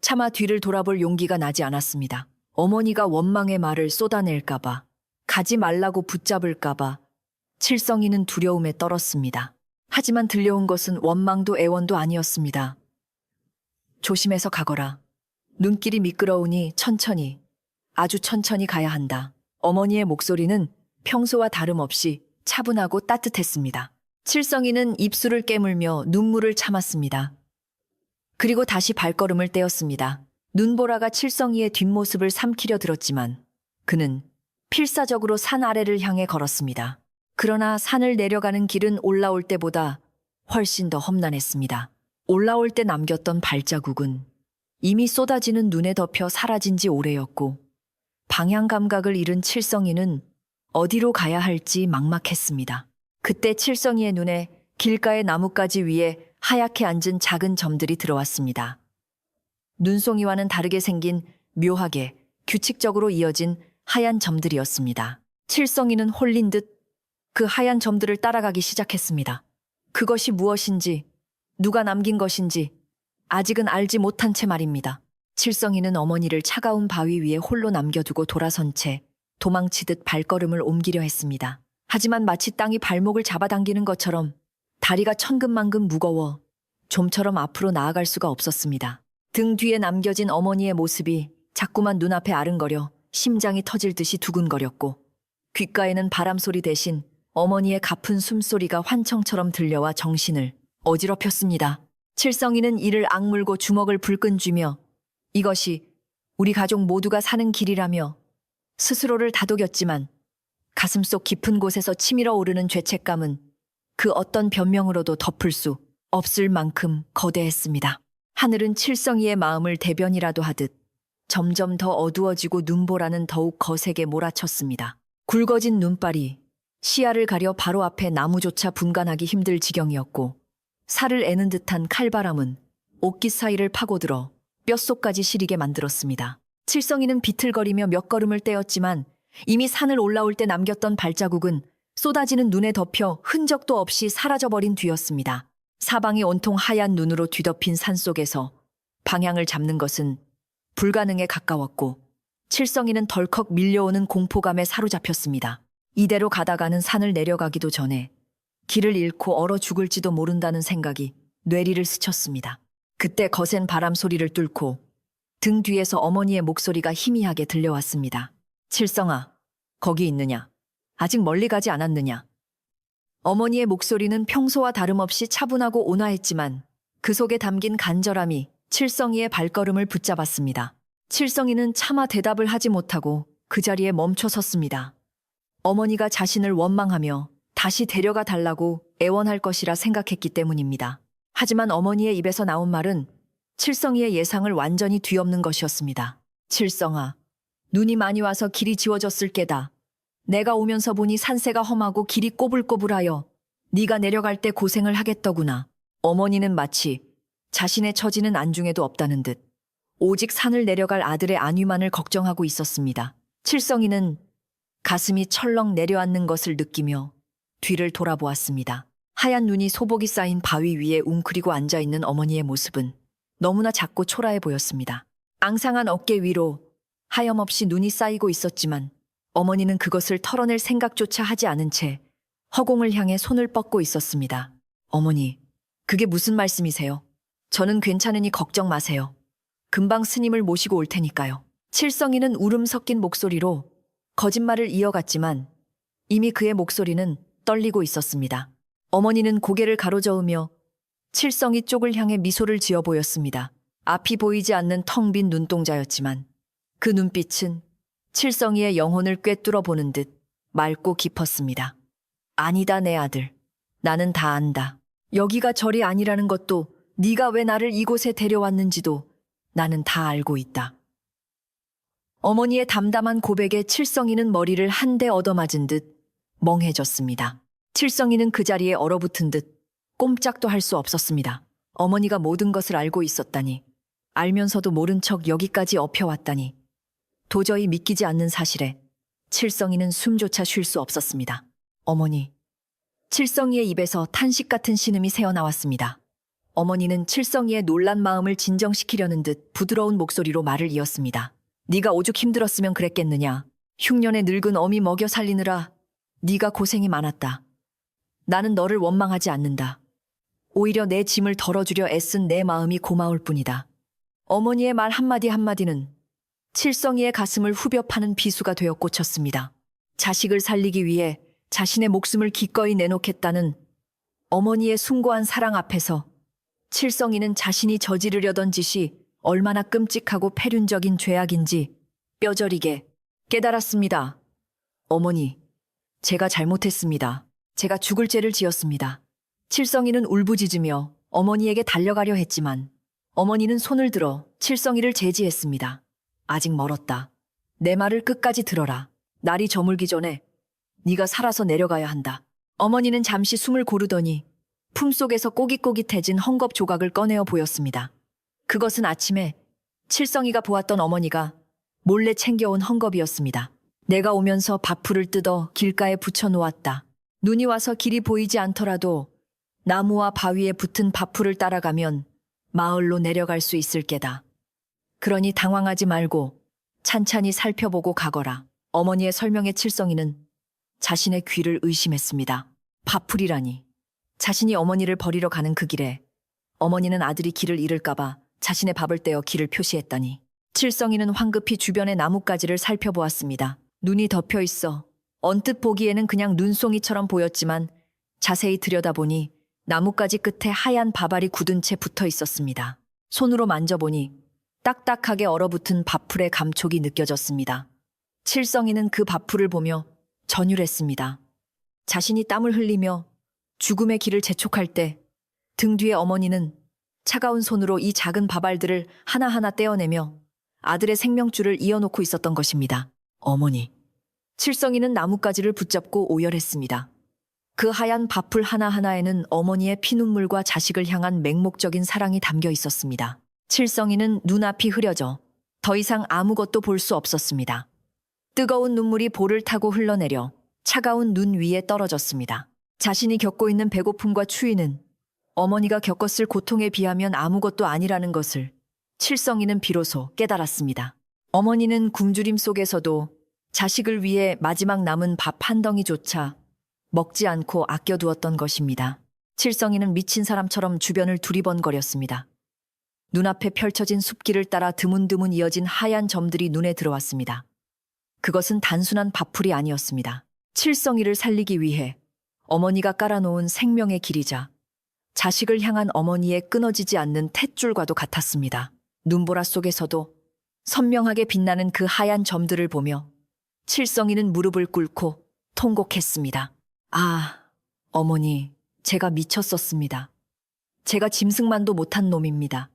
Speaker 1: 차마 뒤를 돌아볼 용기가 나지 않았습니다. 어머니가 원망의 말을 쏟아낼까봐, 가지 말라고 붙잡을까봐 칠성이는 두려움에 떨었습니다. 하지만 들려온 것은 원망도 애원도 아니었습니다. 조심해서 가거라. 눈길이 미끄러우니 천천히, 아주 천천히 가야 한다. 어머니의 목소리는 평소와 다름없이 차분하고 따뜻했습니다. 칠성이는 입술을 깨물며 눈물을 참았습니다. 그리고 다시 발걸음을 떼었습니다. 눈보라가 칠성이의 뒷모습을 삼키려 들었지만 그는 필사적으로 산 아래를 향해 걸었습니다. 그러나 산을 내려가는 길은 올라올 때보다 훨씬 더 험난했습니다. 올라올 때 남겼던 발자국은 이미 쏟아지는 눈에 덮여 사라진 지 오래였고 방향 감각을 잃은 칠성이는 어디로 가야 할지 막막했습니다. 그때 칠성이의 눈에 길가의 나뭇가지 위에 하얗게 앉은 작은 점들이 들어왔습니다. 눈송이와는 다르게 생긴 묘하게 규칙적으로 이어진 하얀 점들이었습니다. 칠성이는 홀린 듯 그 하얀 점들을 따라가기 시작했습니다. 그것이 무엇인지, 누가 남긴 것인지 아직은 알지 못한 채 말입니다. 칠성이는 어머니를 차가운 바위 위에 홀로 남겨두고 돌아선 채 도망치듯 발걸음을 옮기려 했습니다. 하지만 마치 땅이 발목을 잡아당기는 것처럼 다리가 천근만근 무거워 좀처럼 앞으로 나아갈 수가 없었습니다. 등 뒤에 남겨진 어머니의 모습이 자꾸만 눈앞에 아른거려 심장이 터질 듯이 두근거렸고, 귓가에는 바람소리 대신 어머니의 가쁜 숨소리가 환청처럼 들려와 정신을 어지럽혔습니다. 칠성이는 이를 악물고 주먹을 불끈 쥐며 이것이 우리 가족 모두가 사는 길이라며 스스로를 다독였지만 가슴속 깊은 곳에서 치밀어 오르는 죄책감은 그 어떤 변명으로도 덮을 수 없을 만큼 거대했습니다. 하늘은 칠성이의 마음을 대변이라도 하듯 점점 더 어두워지고 눈보라는 더욱 거세게 몰아쳤습니다. 굵어진 눈발이 시야를 가려 바로 앞에 나무조차 분간하기 힘들 지경이었고, 살을 애는 듯한 칼바람은 옷깃 사이를 파고들어 뼛속까지 시리게 만들었습니다. 칠성이는 비틀거리며 몇 걸음을 떼었지만 이미 산을 올라올 때 남겼던 발자국은 쏟아지는 눈에 덮여 흔적도 없이 사라져버린 뒤였습니다. 사방이 온통 하얀 눈으로 뒤덮인 산속에서 방향을 잡는 것은 불가능에 가까웠고, 칠성이는 덜컥 밀려오는 공포감에 사로잡혔습니다. 이대로 가다가는 산을 내려가기도 전에 길을 잃고 얼어 죽을지도 모른다는 생각이 뇌리를 스쳤습니다. 그때 거센 바람 소리를 뚫고 등 뒤에서 어머니의 목소리가 희미하게 들려왔습니다. 칠성아, 거기 있느냐? 아직 멀리 가지 않았느냐? 어머니의 목소리는 평소와 다름없이 차분하고 온화했지만 그 속에 담긴 간절함이 칠성이의 발걸음을 붙잡았습니다. 칠성이는 차마 대답을 하지 못하고 그 자리에 멈춰 섰습니다. 어머니가 자신을 원망하며 다시 데려가 달라고 애원할 것이라 생각했기 때문입니다. 하지만 어머니의 입에서 나온 말은 칠성이의 예상을 완전히 뒤엎는 것이었습니다. 칠성아, 눈이 많이 와서 길이 지워졌을 게다. 내가 오면서 보니 산세가 험하고 길이 꼬불꼬불하여 네가 내려갈 때 고생을 하겠더구나. 어머니는 마치 자신의 처지는 안중에도 없다는 듯 오직 산을 내려갈 아들의 안위만을 걱정하고 있었습니다. 칠성이는 가슴이 철렁 내려앉는 것을 느끼며 뒤를 돌아보았습니다. 하얀 눈이 소복이 쌓인 바위 위에 웅크리고 앉아있는 어머니의 모습은 너무나 작고 초라해 보였습니다. 앙상한 어깨 위로 하염없이 눈이 쌓이고 있었지만 어머니는 그것을 털어낼 생각조차 하지 않은 채 허공을 향해 손을 뻗고 있었습니다. 어머니, 그게 무슨 말씀이세요? 저는 괜찮으니 걱정 마세요. 금방 스님을 모시고 올 테니까요. 칠성이는 울음 섞인 목소리로 거짓말을 이어갔지만 이미 그의 목소리는 떨리고 있었습니다. 어머니는 고개를 가로저으며 칠성이 쪽을 향해 미소를 지어 보였습니다. 앞이 보이지 않는 텅 빈 눈동자였지만 그 눈빛은 칠성이의 영혼을 꿰뚫어 보는 듯 맑고 깊었습니다. 아니다, 내 아들. 나는 다 안다. 여기가 절이 아니라는 것도, 네가 왜 나를 이곳에 데려왔는지도 나는 다 알고 있다. 어머니의 담담한 고백에 칠성이는 머리를 한 대 얻어맞은 듯 멍해졌습니다. 칠성이는 그 자리에 얼어붙은 듯 꼼짝도 할 수 없었습니다. 어머니가 모든 것을 알고 있었다니, 알면서도 모른 척 여기까지 엎혀왔다니, 도저히 믿기지 않는 사실에 칠성이는 숨조차 쉴 수 없었습니다. 어머니. 칠성이의 입에서 탄식 같은 신음이 새어나왔습니다. 어머니는 칠성이의 놀란 마음을 진정시키려는 듯 부드러운 목소리로 말을 이었습니다. 네가 오죽 힘들었으면 그랬겠느냐. 흉년에 늙은 어미 먹여 살리느라 네가 고생이 많았다. 나는 너를 원망하지 않는다. 오히려 내 짐을 덜어주려 애쓴 내 마음이 고마울 뿐이다. 어머니의 말 한마디 한마디는 칠성이의 가슴을 후벼 파는 비수가 되어 꽂혔습니다. 자식을 살리기 위해 자신의 목숨을 기꺼이 내놓겠다는 어머니의 숭고한 사랑 앞에서 칠성이는 자신이 저지르려던 짓이 얼마나 끔찍하고 패륜적인 죄악인지 뼈저리게 깨달았습니다. 어머니, 제가 잘못했습니다. 제가 죽을 죄를 지었습니다. 칠성이는 울부짖으며 어머니에게 달려가려 했지만 어머니는 손을 들어 칠성이를 제지했습니다. 아직 멀었다. 내 말을 끝까지 들어라. 날이 저물기 전에 네가 살아서 내려가야 한다. 어머니는 잠시 숨을 고르더니 품속에서 꼬깃꼬깃해진 헝겊 조각을 꺼내어 보였습니다. 그것은 아침에 칠성이가 보았던 어머니가 몰래 챙겨온 헝겊이었습니다. 내가 오면서 밥풀을 뜯어 길가에 붙여 놓았다. 눈이 와서 길이 보이지 않더라도 나무와 바위에 붙은 밭풀을 따라가면 마을로 내려갈 수 있을 게다. 그러니 당황하지 말고 찬찬히 살펴보고 가거라. 어머니의 설명에 칠성이는 자신의 귀를 의심했습니다. 밭풀이라니. 자신이 어머니를 버리러 가는 그 길에 어머니는 아들이 길을 잃을까봐 자신의 밥을 떼어 길을 표시했다니. 칠성이는 황급히 주변의 나뭇가지를 살펴보았습니다. 눈이 덮여 있어 언뜻 보기에는 그냥 눈송이처럼 보였지만 자세히 들여다보니 나뭇가지 끝에 하얀 바발이 굳은 채 붙어 있었습니다. 손으로 만져보니 딱딱하게 얼어붙은 밭풀의 감촉이 느껴졌습니다. 칠성이는 그 밭풀을 보며 전율했습니다. 자신이 땀을 흘리며 죽음의 길을 재촉할 때 등 뒤에 어머니는 차가운 손으로 이 작은 바발들을 하나하나 떼어내며 아들의 생명줄을 이어놓고 있었던 것입니다. 어머니. 칠성이는 나뭇가지를 붙잡고 오열했습니다. 그 하얀 밭풀 하나하나에는 어머니의 피눈물과 자식을 향한 맹목적인 사랑이 담겨 있었습니다. 칠성이는 눈앞이 흐려져 더 이상 아무것도 볼 수 없었습니다. 뜨거운 눈물이 볼을 타고 흘러내려 차가운 눈 위에 떨어졌습니다. 자신이 겪고 있는 배고픔과 추위는 어머니가 겪었을 고통에 비하면 아무것도 아니라는 것을 칠성이는 비로소 깨달았습니다. 어머니는 굶주림 속에서도 자식을 위해 마지막 남은 밥 한 덩이조차 먹지 않고 아껴두었던 것입니다. 칠성이는 미친 사람처럼 주변을 두리번거렸습니다. 눈앞에 펼쳐진 숲길을 따라 드문드문 이어진 하얀 점들이 눈에 들어왔습니다. 그것은 단순한 밭풀이 아니었습니다. 칠성이를 살리기 위해 어머니가 깔아놓은 생명의 길이자 자식을 향한 어머니의 끊어지지 않는 탯줄과도 같았습니다. 눈보라 속에서도 선명하게 빛나는 그 하얀 점들을 보며 칠성이는 무릎을 꿇고 통곡했습니다. 아, 어머니, 제가 미쳤었습니다. 제가 짐승만도 못한 놈입니다.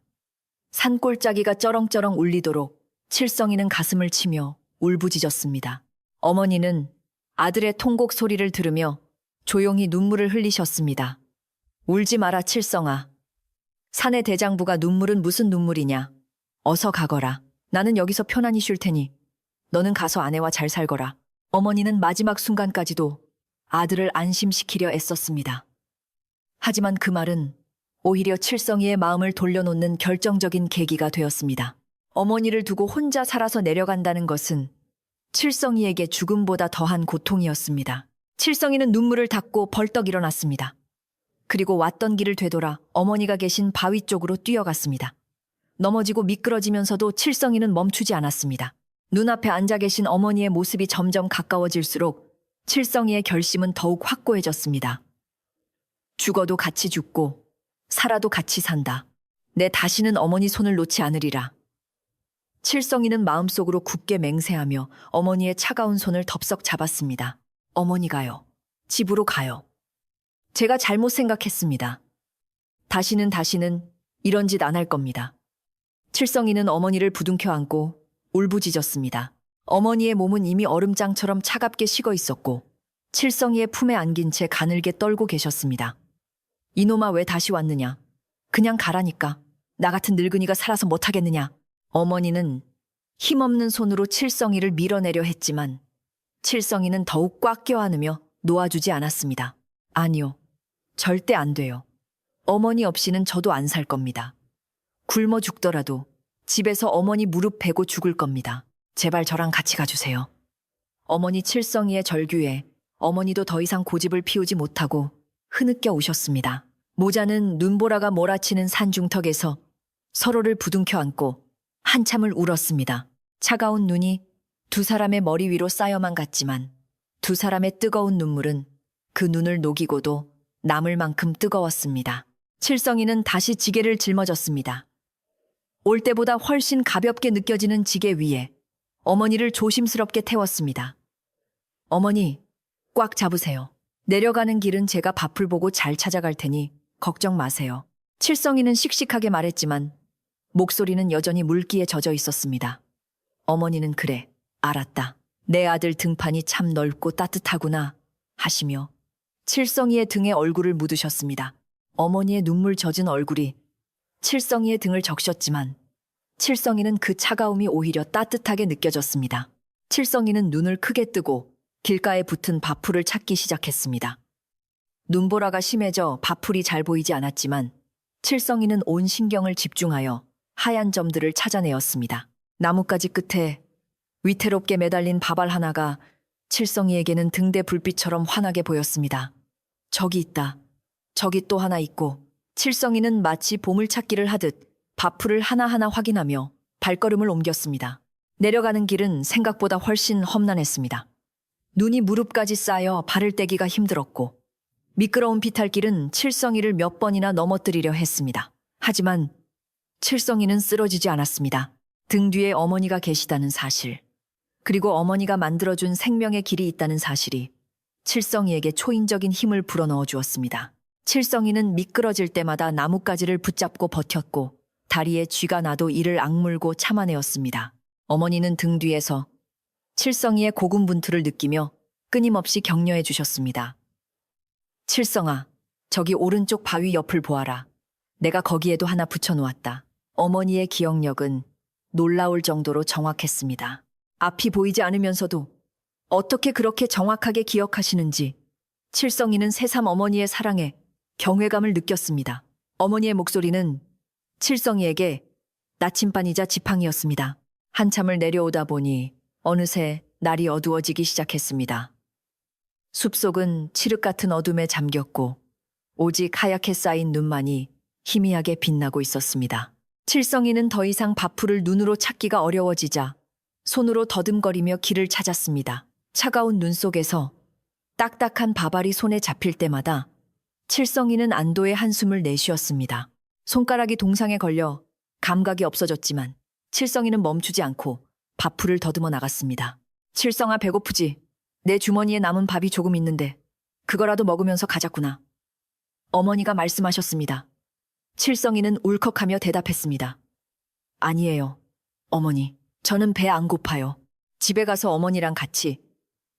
Speaker 1: 산골짜기가 쩌렁쩌렁 울리도록 칠성이는 가슴을 치며 울부짖었습니다. 어머니는 아들의 통곡 소리를 들으며 조용히 눈물을 흘리셨습니다. 울지 마라, 칠성아. 산의 대장부가 눈물은 무슨 눈물이냐. 어서 가거라. 나는 여기서 편안히 쉴 테니 너는 가서 아내와 잘 살거라. 어머니는 마지막 순간까지도 아들을 안심시키려 애썼습니다. 하지만 그 말은 오히려 칠성이의 마음을 돌려놓는 결정적인 계기가 되었습니다. 어머니를 두고 혼자 살아서 내려간다는 것은 칠성이에게 죽음보다 더한 고통이었습니다. 칠성이는 눈물을 닦고 벌떡 일어났습니다. 그리고 왔던 길을 되돌아 어머니가 계신 바위 쪽으로 뛰어갔습니다. 넘어지고 미끄러지면서도 칠성이는 멈추지 않았습니다. 눈앞에 앉아 계신 어머니의 모습이 점점 가까워질수록 칠성이의 결심은 더욱 확고해졌습니다. 죽어도 같이 죽고 살아도 같이 산다. 내 다시는 어머니 손을 놓지 않으리라. 칠성이는 마음속으로 굳게 맹세하며 어머니의 차가운 손을 덥석 잡았습니다. 어머니 가요. 집으로 가요. 제가 잘못 생각했습니다. 다시는 이런 짓 안 할 겁니다. 칠성이는 어머니를 부둥켜 안고 울부짖었습니다. 어머니의 몸은 이미 얼음장처럼 차갑게 식어 있었고 칠성이의 품에 안긴 채 가늘게 떨고 계셨습니다. 이놈아, 왜 다시 왔느냐. 그냥 가라니까. 나 같은 늙은이가 살아서 못하겠느냐. 어머니는 힘없는 손으로 칠성이를 밀어내려 했지만 칠성이는 더욱 꽉 껴안으며 놓아주지 않았습니다. 아니요. 절대 안 돼요. 어머니 없이는 저도 안 살 겁니다. 굶어 죽더라도 집에서 어머니 무릎 베고 죽을 겁니다. 제발 저랑 같이 가주세요. 어머니 칠성이의 절규에 어머니도 더 이상 고집을 피우지 못하고 흐느껴 우셨습니다. 모자는 눈보라가 몰아치는 산중턱에서 서로를 부둥켜 안고 한참을 울었습니다. 차가운 눈이 두 사람의 머리 위로 쌓여만 갔지만 두 사람의 뜨거운 눈물은 그 눈을 녹이고도 남을 만큼 뜨거웠습니다. 칠성이는 다시 지게를 짊어졌습니다. 올 때보다 훨씬 가볍게 느껴지는 지게 위에 어머니를 조심스럽게 태웠습니다. 어머니, 꽉 잡으세요. 내려가는 길은 제가 밭을 보고 잘 찾아갈 테니 걱정 마세요. 칠성이는 씩씩하게 말했지만 목소리는 여전히 물기에 젖어 있었습니다. 어머니는 그래, 알았다. 내 아들 등판이 참 넓고 따뜻하구나 하시며 칠성이의 등에 얼굴을 묻으셨습니다. 어머니의 눈물 젖은 얼굴이 칠성이의 등을 적셨지만 칠성이는 그 차가움이 오히려 따뜻하게 느껴졌습니다. 칠성이는 눈을 크게 뜨고 길가에 붙은 밭풀을 찾기 시작했습니다. 눈보라가 심해져 밥풀이 잘 보이지 않았지만 칠성이는 온 신경을 집중하여 하얀 점들을 찾아내었습니다. 나뭇가지 끝에 위태롭게 매달린 밥알 하나가 칠성이에게는 등대 불빛처럼 환하게 보였습니다. 저기 있다. 저기 또 하나 있고. 칠성이는 마치 보물찾기를 하듯 밥풀을 하나하나 확인하며 발걸음을 옮겼습니다. 내려가는 길은 생각보다 훨씬 험난했습니다. 눈이 무릎까지 쌓여 발을 떼기가 힘들었고 미끄러운 비탈길은 칠성이를 몇 번이나 넘어뜨리려 했습니다. 하지만 칠성이는 쓰러지지 않았습니다. 등 뒤에 어머니가 계시다는 사실, 그리고 어머니가 만들어준 생명의 길이 있다는 사실이 칠성이에게 초인적인 힘을 불어넣어 주었습니다. 칠성이는 미끄러질 때마다 나뭇가지를 붙잡고 버텼고 다리에 쥐가 나도 이를 악물고 참아내었습니다. 어머니는 등 뒤에서 칠성이의 고군분투를 느끼며 끊임없이 격려해 주셨습니다. 칠성아, 저기 오른쪽 바위 옆을 보아라. 내가 거기에도 하나 붙여놓았다. 어머니의 기억력은 놀라울 정도로 정확했습니다. 앞이 보이지 않으면서도 어떻게 그렇게 정확하게 기억하시는지 칠성이는 새삼 어머니의 사랑에 경외감을 느꼈습니다. 어머니의 목소리는 칠성이에게 나침반이자 지팡이였습니다. 한참을 내려오다 보니 어느새 날이 어두워지기 시작했습니다. 숲속은 칠흑 같은 어둠에 잠겼고 오직 하얗게 쌓인 눈만이 희미하게 빛나고 있었습니다. 칠성이는 더 이상 밥풀을 눈으로 찾기가 어려워지자 손으로 더듬거리며 길을 찾았습니다. 차가운 눈 속에서 딱딱한 밥알이 손에 잡힐 때마다 칠성이는 안도의 한숨을 내쉬었습니다. 손가락이 동상에 걸려 감각이 없어졌지만 칠성이는 멈추지 않고 밥풀을 더듬어 나갔습니다. 칠성아, 배고프지? 내 주머니에 남은 밥이 조금 있는데 그거라도 먹으면서 가자꾸나. 어머니가 말씀하셨습니다. 칠성이는 울컥하며 대답했습니다. 아니에요, 어머니. 저는 배 안 고파요. 집에 가서 어머니랑 같이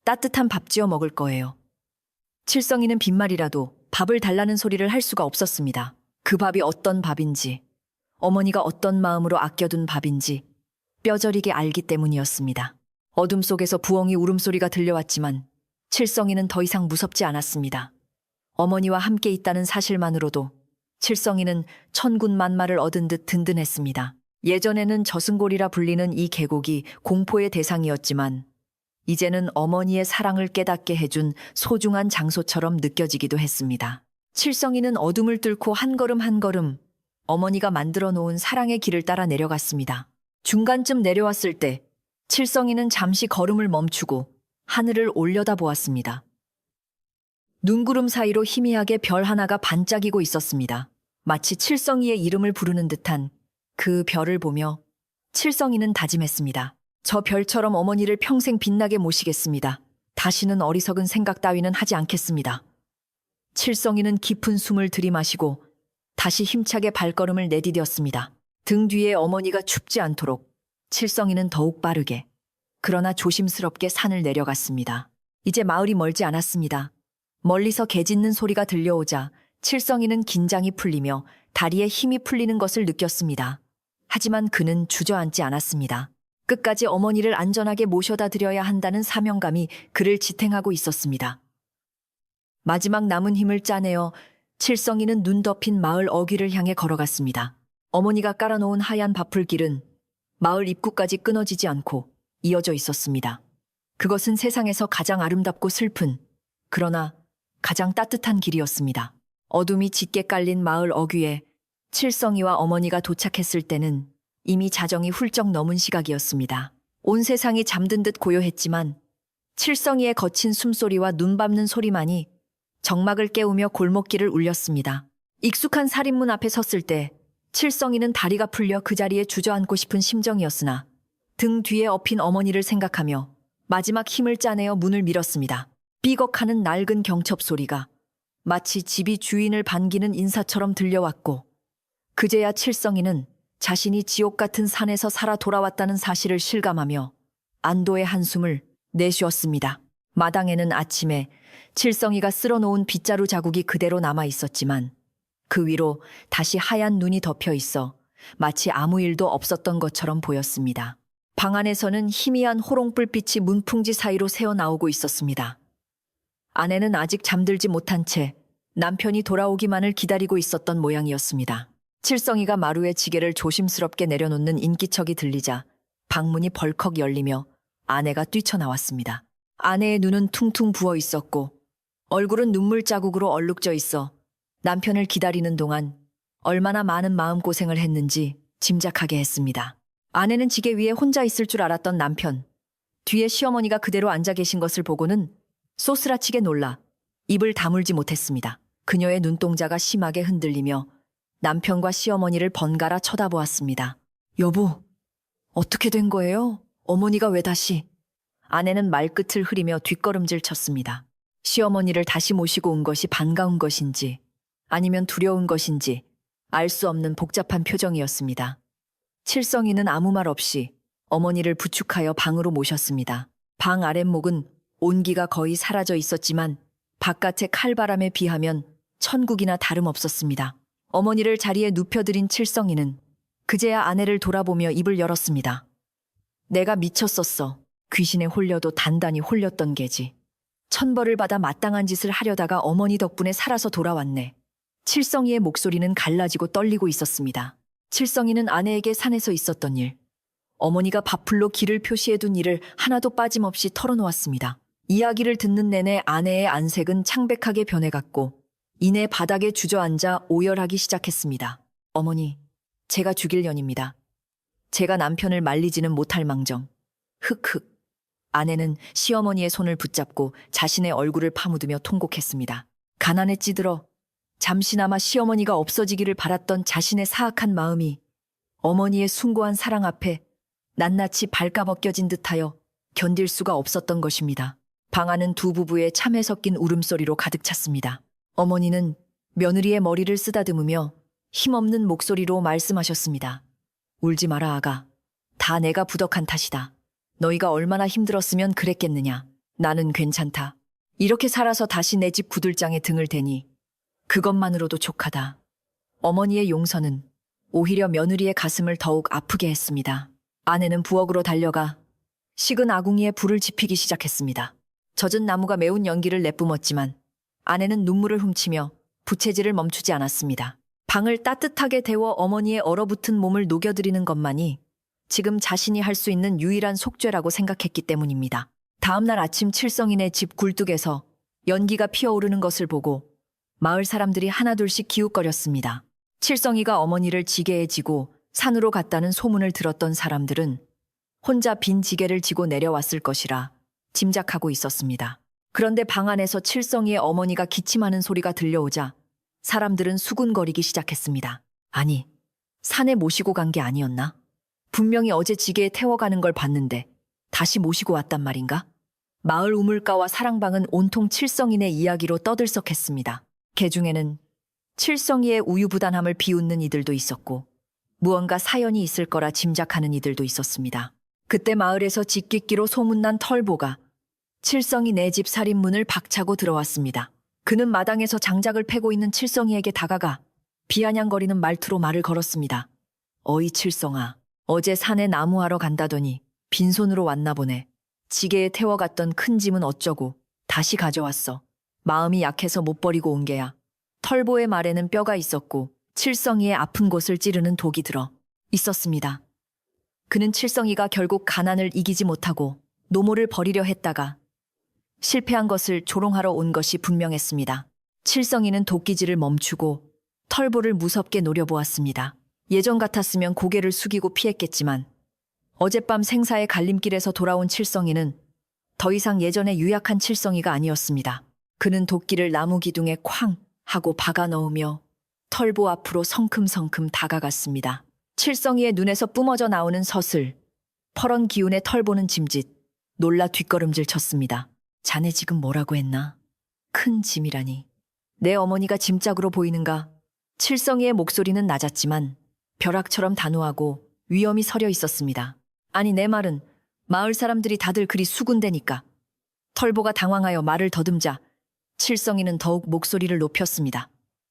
Speaker 1: 따뜻한 밥 지어 먹을 거예요. 칠성이는 빈말이라도 밥을 달라는 소리를 할 수가 없었습니다. 그 밥이 어떤 밥인지, 어머니가 어떤 마음으로 아껴둔 밥인지 뼈저리게 알기 때문이었습니다. 어둠 속에서 부엉이 울음소리가 들려왔지만 칠성이는 더 이상 무섭지 않았습니다. 어머니와 함께 있다는 사실만으로도 칠성이는 천군만마를 얻은 듯 든든했습니다. 예전에는 저승골이라 불리는 이 계곡이 공포의 대상이었지만 이제는 어머니의 사랑을 깨닫게 해준 소중한 장소처럼 느껴지기도 했습니다. 칠성이는 어둠을 뚫고 한 걸음 한 걸음 어머니가 만들어 놓은 사랑의 길을 따라 내려갔습니다. 중간쯤 내려왔을 때 칠성이는 잠시 걸음을 멈추고 하늘을 올려다보았습니다. 눈구름 사이로 희미하게 별 하나가 반짝이고 있었습니다. 마치 칠성이의 이름을 부르는 듯한 그 별을 보며 칠성이는 다짐했습니다. 저 별처럼 어머니를 평생 빛나게 모시겠습니다. 다시는 어리석은 생각 따위는 하지 않겠습니다. 칠성이는 깊은 숨을 들이마시고 다시 힘차게 발걸음을 내디뎠습니다. 등 뒤에 어머니가 춥지 않도록 칠성이는 더욱 빠르게, 그러나 조심스럽게 산을 내려갔습니다. 이제 마을이 멀지 않았습니다. 멀리서 개 짖는 소리가 들려오자 칠성이는 긴장이 풀리며 다리에 힘이 풀리는 것을 느꼈습니다. 하지만 그는 주저앉지 않았습니다. 끝까지 어머니를 안전하게 모셔다 드려야 한다는 사명감이 그를 지탱하고 있었습니다. 마지막 남은 힘을 짜내어 칠성이는 눈 덮인 마을 어귀를 향해 걸어갔습니다. 어머니가 깔아놓은 하얀 밥풀길은 마을 입구까지 끊어지지 않고 이어져 있었습니다. 그것은 세상에서 가장 아름답고 슬픈, 그러나 가장 따뜻한 길이었습니다. 어둠이 짙게 깔린 마을 어귀에 칠성이와 어머니가 도착했을 때는 이미 자정이 훌쩍 넘은 시각이었습니다. 온 세상이 잠든 듯 고요했지만 칠성이의 거친 숨소리와 눈 밟는 소리만이 정막을 깨우며 골목길을 울렸습니다. 익숙한 살인문 앞에 섰을 때 칠성이는 다리가 풀려 그 자리에 주저앉고 싶은 심정이었으나 등 뒤에 엎인 어머니를 생각하며 마지막 힘을 짜내어 문을 밀었습니다. 삐걱하는 낡은 경첩 소리가 마치 집이 주인을 반기는 인사처럼 들려왔고 그제야 칠성이는 자신이 지옥 같은 산에서 살아 돌아왔다는 사실을 실감하며 안도의 한숨을 내쉬었습니다. 마당에는 아침에 칠성이가 쓸어놓은 빗자루 자국이 그대로 남아 있었지만 그 위로 다시 하얀 눈이 덮여 있어 마치 아무 일도 없었던 것처럼 보였습니다. 방 안에서는 희미한 호롱불빛이 문풍지 사이로 새어나오고 있었습니다. 아내는 아직 잠들지 못한 채 남편이 돌아오기만을 기다리고 있었던 모양이었습니다. 칠성이가 마루에 지게를 조심스럽게 내려놓는 인기척이 들리자 방문이 벌컥 열리며 아내가 뛰쳐나왔습니다. 아내의 눈은 퉁퉁 부어 있었고 얼굴은 눈물 자국으로 얼룩져 있어 남편을 기다리는 동안 얼마나 많은 마음고생을 했는지 짐작하게 했습니다. 아내는 지게 위에 혼자 있을 줄 알았던 남편. 뒤에 시어머니가 그대로 앉아 계신 것을 보고는 쏘스라치게 놀라 입을 다물지 못했습니다. 그녀의 눈동자가 심하게 흔들리며 남편과 시어머니를 번갈아 쳐다보았습니다. 여보, 어떻게 된 거예요? 어머니가 왜 다시? 아내는 말끝을 흐리며 뒷걸음질 쳤습니다. 시어머니를 다시 모시고 온 것이 반가운 것인지 아니면 두려운 것인지 알 수 없는 복잡한 표정이었습니다. 칠성이는 아무 말 없이 어머니를 부축하여 방으로 모셨습니다. 방 아랫목은 온기가 거의 사라져 있었지만 바깥의 칼바람에 비하면 천국이나 다름없었습니다. 어머니를 자리에 눕혀드린 칠성이는 그제야 아내를 돌아보며 입을 열었습니다. 내가 미쳤었어. 귀신에 홀려도 단단히 홀렸던 게지. 천벌을 받아 마땅한 짓을 하려다가 어머니 덕분에 살아서 돌아왔네. 칠성이의 목소리는 갈라지고 떨리고 있었습니다. 칠성이는 아내에게 산에서 있었던 일, 어머니가 밥풀로 길을 표시해둔 일을 하나도 빠짐없이 털어놓았습니다. 이야기를 듣는 내내 아내의 안색은 창백하게 변해갔고 이내 바닥에 주저앉아 오열하기 시작했습니다. 어머니, 제가 죽일 년입니다. 제가 남편을 말리지는 못할 망정. 흑흑. 아내는 시어머니의 손을 붙잡고 자신의 얼굴을 파묻으며 통곡했습니다. 가난에 찌들어 잠시나마 시어머니가 없어지기를 바랐던 자신의 사악한 마음이 어머니의 숭고한 사랑 앞에 낱낱이 발가벗겨진 듯하여 견딜 수가 없었던 것입니다. 방 안은 두 부부의 참에 섞인 울음소리로 가득 찼습니다. 어머니는 며느리의 머리를 쓰다듬으며 힘없는 목소리로 말씀하셨습니다. 울지 마라 아가. 다 내가 부덕한 탓이다. 너희가 얼마나 힘들었으면 그랬겠느냐. 나는 괜찮다. 이렇게 살아서 다시 내 집 구들장에 등을 대니 그것만으로도 족하다. 어머니의 용서는 오히려 며느리의 가슴을 더욱 아프게 했습니다. 아내는 부엌으로 달려가 식은 아궁이에 불을 지피기 시작했습니다. 젖은 나무가 매운 연기를 내뿜었지만 아내는 눈물을 훔치며 부채질을 멈추지 않았습니다. 방을 따뜻하게 데워 어머니의 얼어붙은 몸을 녹여드리는 것만이 지금 자신이 할 수 있는 유일한 속죄라고 생각했기 때문입니다. 다음 날 아침 칠성이네 집 굴뚝에서 연기가 피어오르는 것을 보고 마을 사람들이 하나둘씩 기웃거렸습니다. 칠성이가 어머니를 지게에 지고 산으로 갔다는 소문을 들었던 사람들은 혼자 빈 지게를 지고 내려왔을 것이라 짐작하고 있었습니다. 그런데 방 안에서 칠성이의 어머니가 기침하는 소리가 들려오자 사람들은 수군거리기 시작했습니다. 아니, 산에 모시고 간 게 아니었나? 분명히 어제 지게에 태워가는 걸 봤는데 다시 모시고 왔단 말인가? 마을 우물가와 사랑방은 온통 칠성이네 이야기로 떠들썩했습니다. 개 중에는 칠성이의 우유부단함을 비웃는 이들도 있었고 무언가 사연이 있을 거라 짐작하는 이들도 있었습니다. 그때 마을에서 짓깃기로 소문난 털보가 칠성이 내 집 살인문을 박차고 들어왔습니다. 그는 마당에서 장작을 패고 있는 칠성이에게 다가가 비아냥거리는 말투로 말을 걸었습니다. 어이 칠성아, 어제 산에 나무하러 간다더니 빈손으로 왔나 보네. 지게에 태워갔던 큰 짐은 어쩌고 다시 가져왔어. 마음이 약해서 못 버리고 온 게야. 털보의 말에는 뼈가 있었고 칠성이의 아픈 곳을 찌르는 독이 들어 있었습니다. 그는 칠성이가 결국 가난을 이기지 못하고 노모를 버리려 했다가 실패한 것을 조롱하러 온 것이 분명했습니다. 칠성이는 도끼질을 멈추고 털보를 무섭게 노려보았습니다. 예전 같았으면 고개를 숙이고 피했겠지만 어젯밤 생사의 갈림길에서 돌아온 칠성이는 더 이상 예전의 유약한 칠성이가 아니었습니다. 그는 도끼를 나무 기둥에 쾅 하고 박아 넣으며 털보 앞으로 성큼성큼 다가갔습니다. 칠성이의 눈에서 뿜어져 나오는 서슬, 퍼런 기운의 털보는 짐짓, 놀라 뒷걸음질 쳤습니다. 자네 지금 뭐라고 했나? 큰 짐이라니. 내 어머니가 짐짝으로 보이는가? 칠성이의 목소리는 낮았지만 벼락처럼 단호하고 위엄이 서려 있었습니다. 아니 내 말은 마을 사람들이 다들 그리 수군대니까. 털보가 당황하여 말을 더듬자 칠성이는 더욱 목소리를 높였습니다.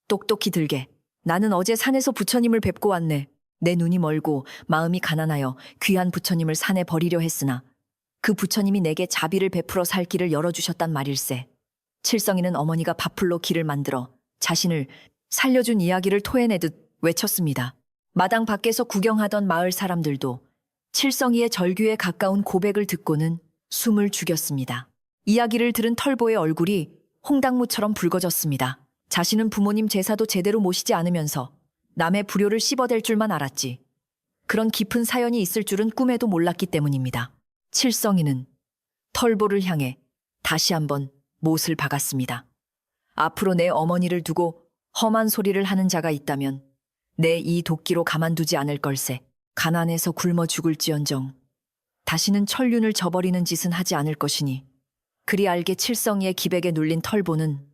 Speaker 1: 똑똑히 들게. 나는 어제 산에서 부처님을 뵙고 왔네. 내 눈이 멀고 마음이 가난하여 귀한 부처님을 산에 버리려 했으나 그 부처님이 내게 자비를 베풀어 살 길을 열어주셨단 말일세. 칠성이는 어머니가 밥풀로 길을 만들어 자신을 살려준 이야기를 토해내듯 외쳤습니다. 마당 밖에서 구경하던 마을 사람들도 칠성이의 절규에 가까운 고백을 듣고는 숨을 죽였습니다. 이야기를 들은 털보의 얼굴이 홍당무처럼 붉어졌습니다. 자신은 부모님 제사도 제대로 모시지 않으면서 남의 불효를 씹어댈 줄만 알았지. 그런 깊은 사연이 있을 줄은 꿈에도 몰랐기 때문입니다. 칠성이는 털보를 향해 다시 한번 못을 박았습니다. 앞으로 내 어머니를 두고 험한 소리를 하는 자가 있다면 내 이 도끼로 가만두지 않을 걸세. 가난해서 굶어 죽을지언정 다시는 천륜을 저버리는 짓은 하지 않을 것이니. 그리 알게 칠성이의 기백에 눌린 털보는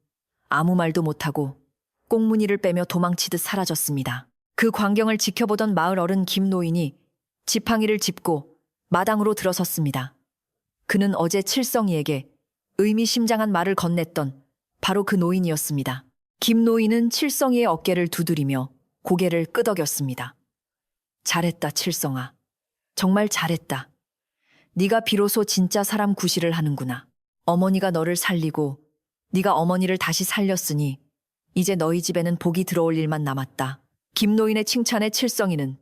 Speaker 1: 아무 말도 못하고 꽁무니를 빼며 도망치듯 사라졌습니다. 그 광경을 지켜보던 마을 어른 김노인이 지팡이를 짚고 마당으로 들어섰습니다. 그는 어제 칠성이에게 의미심장한 말을 건넸던 바로 그 노인이었습니다. 김노인은 칠성이의 어깨를 두드리며 고개를 끄덕였습니다. 잘했다, 칠성아. 정말 잘했다. 네가 비로소 진짜 사람 구실을 하는구나. 어머니가 너를 살리고 네가 어머니를 다시 살렸으니 이제 너희 집에는 복이 들어올 일만 남았다. 김노인의 칭찬에 칠성이는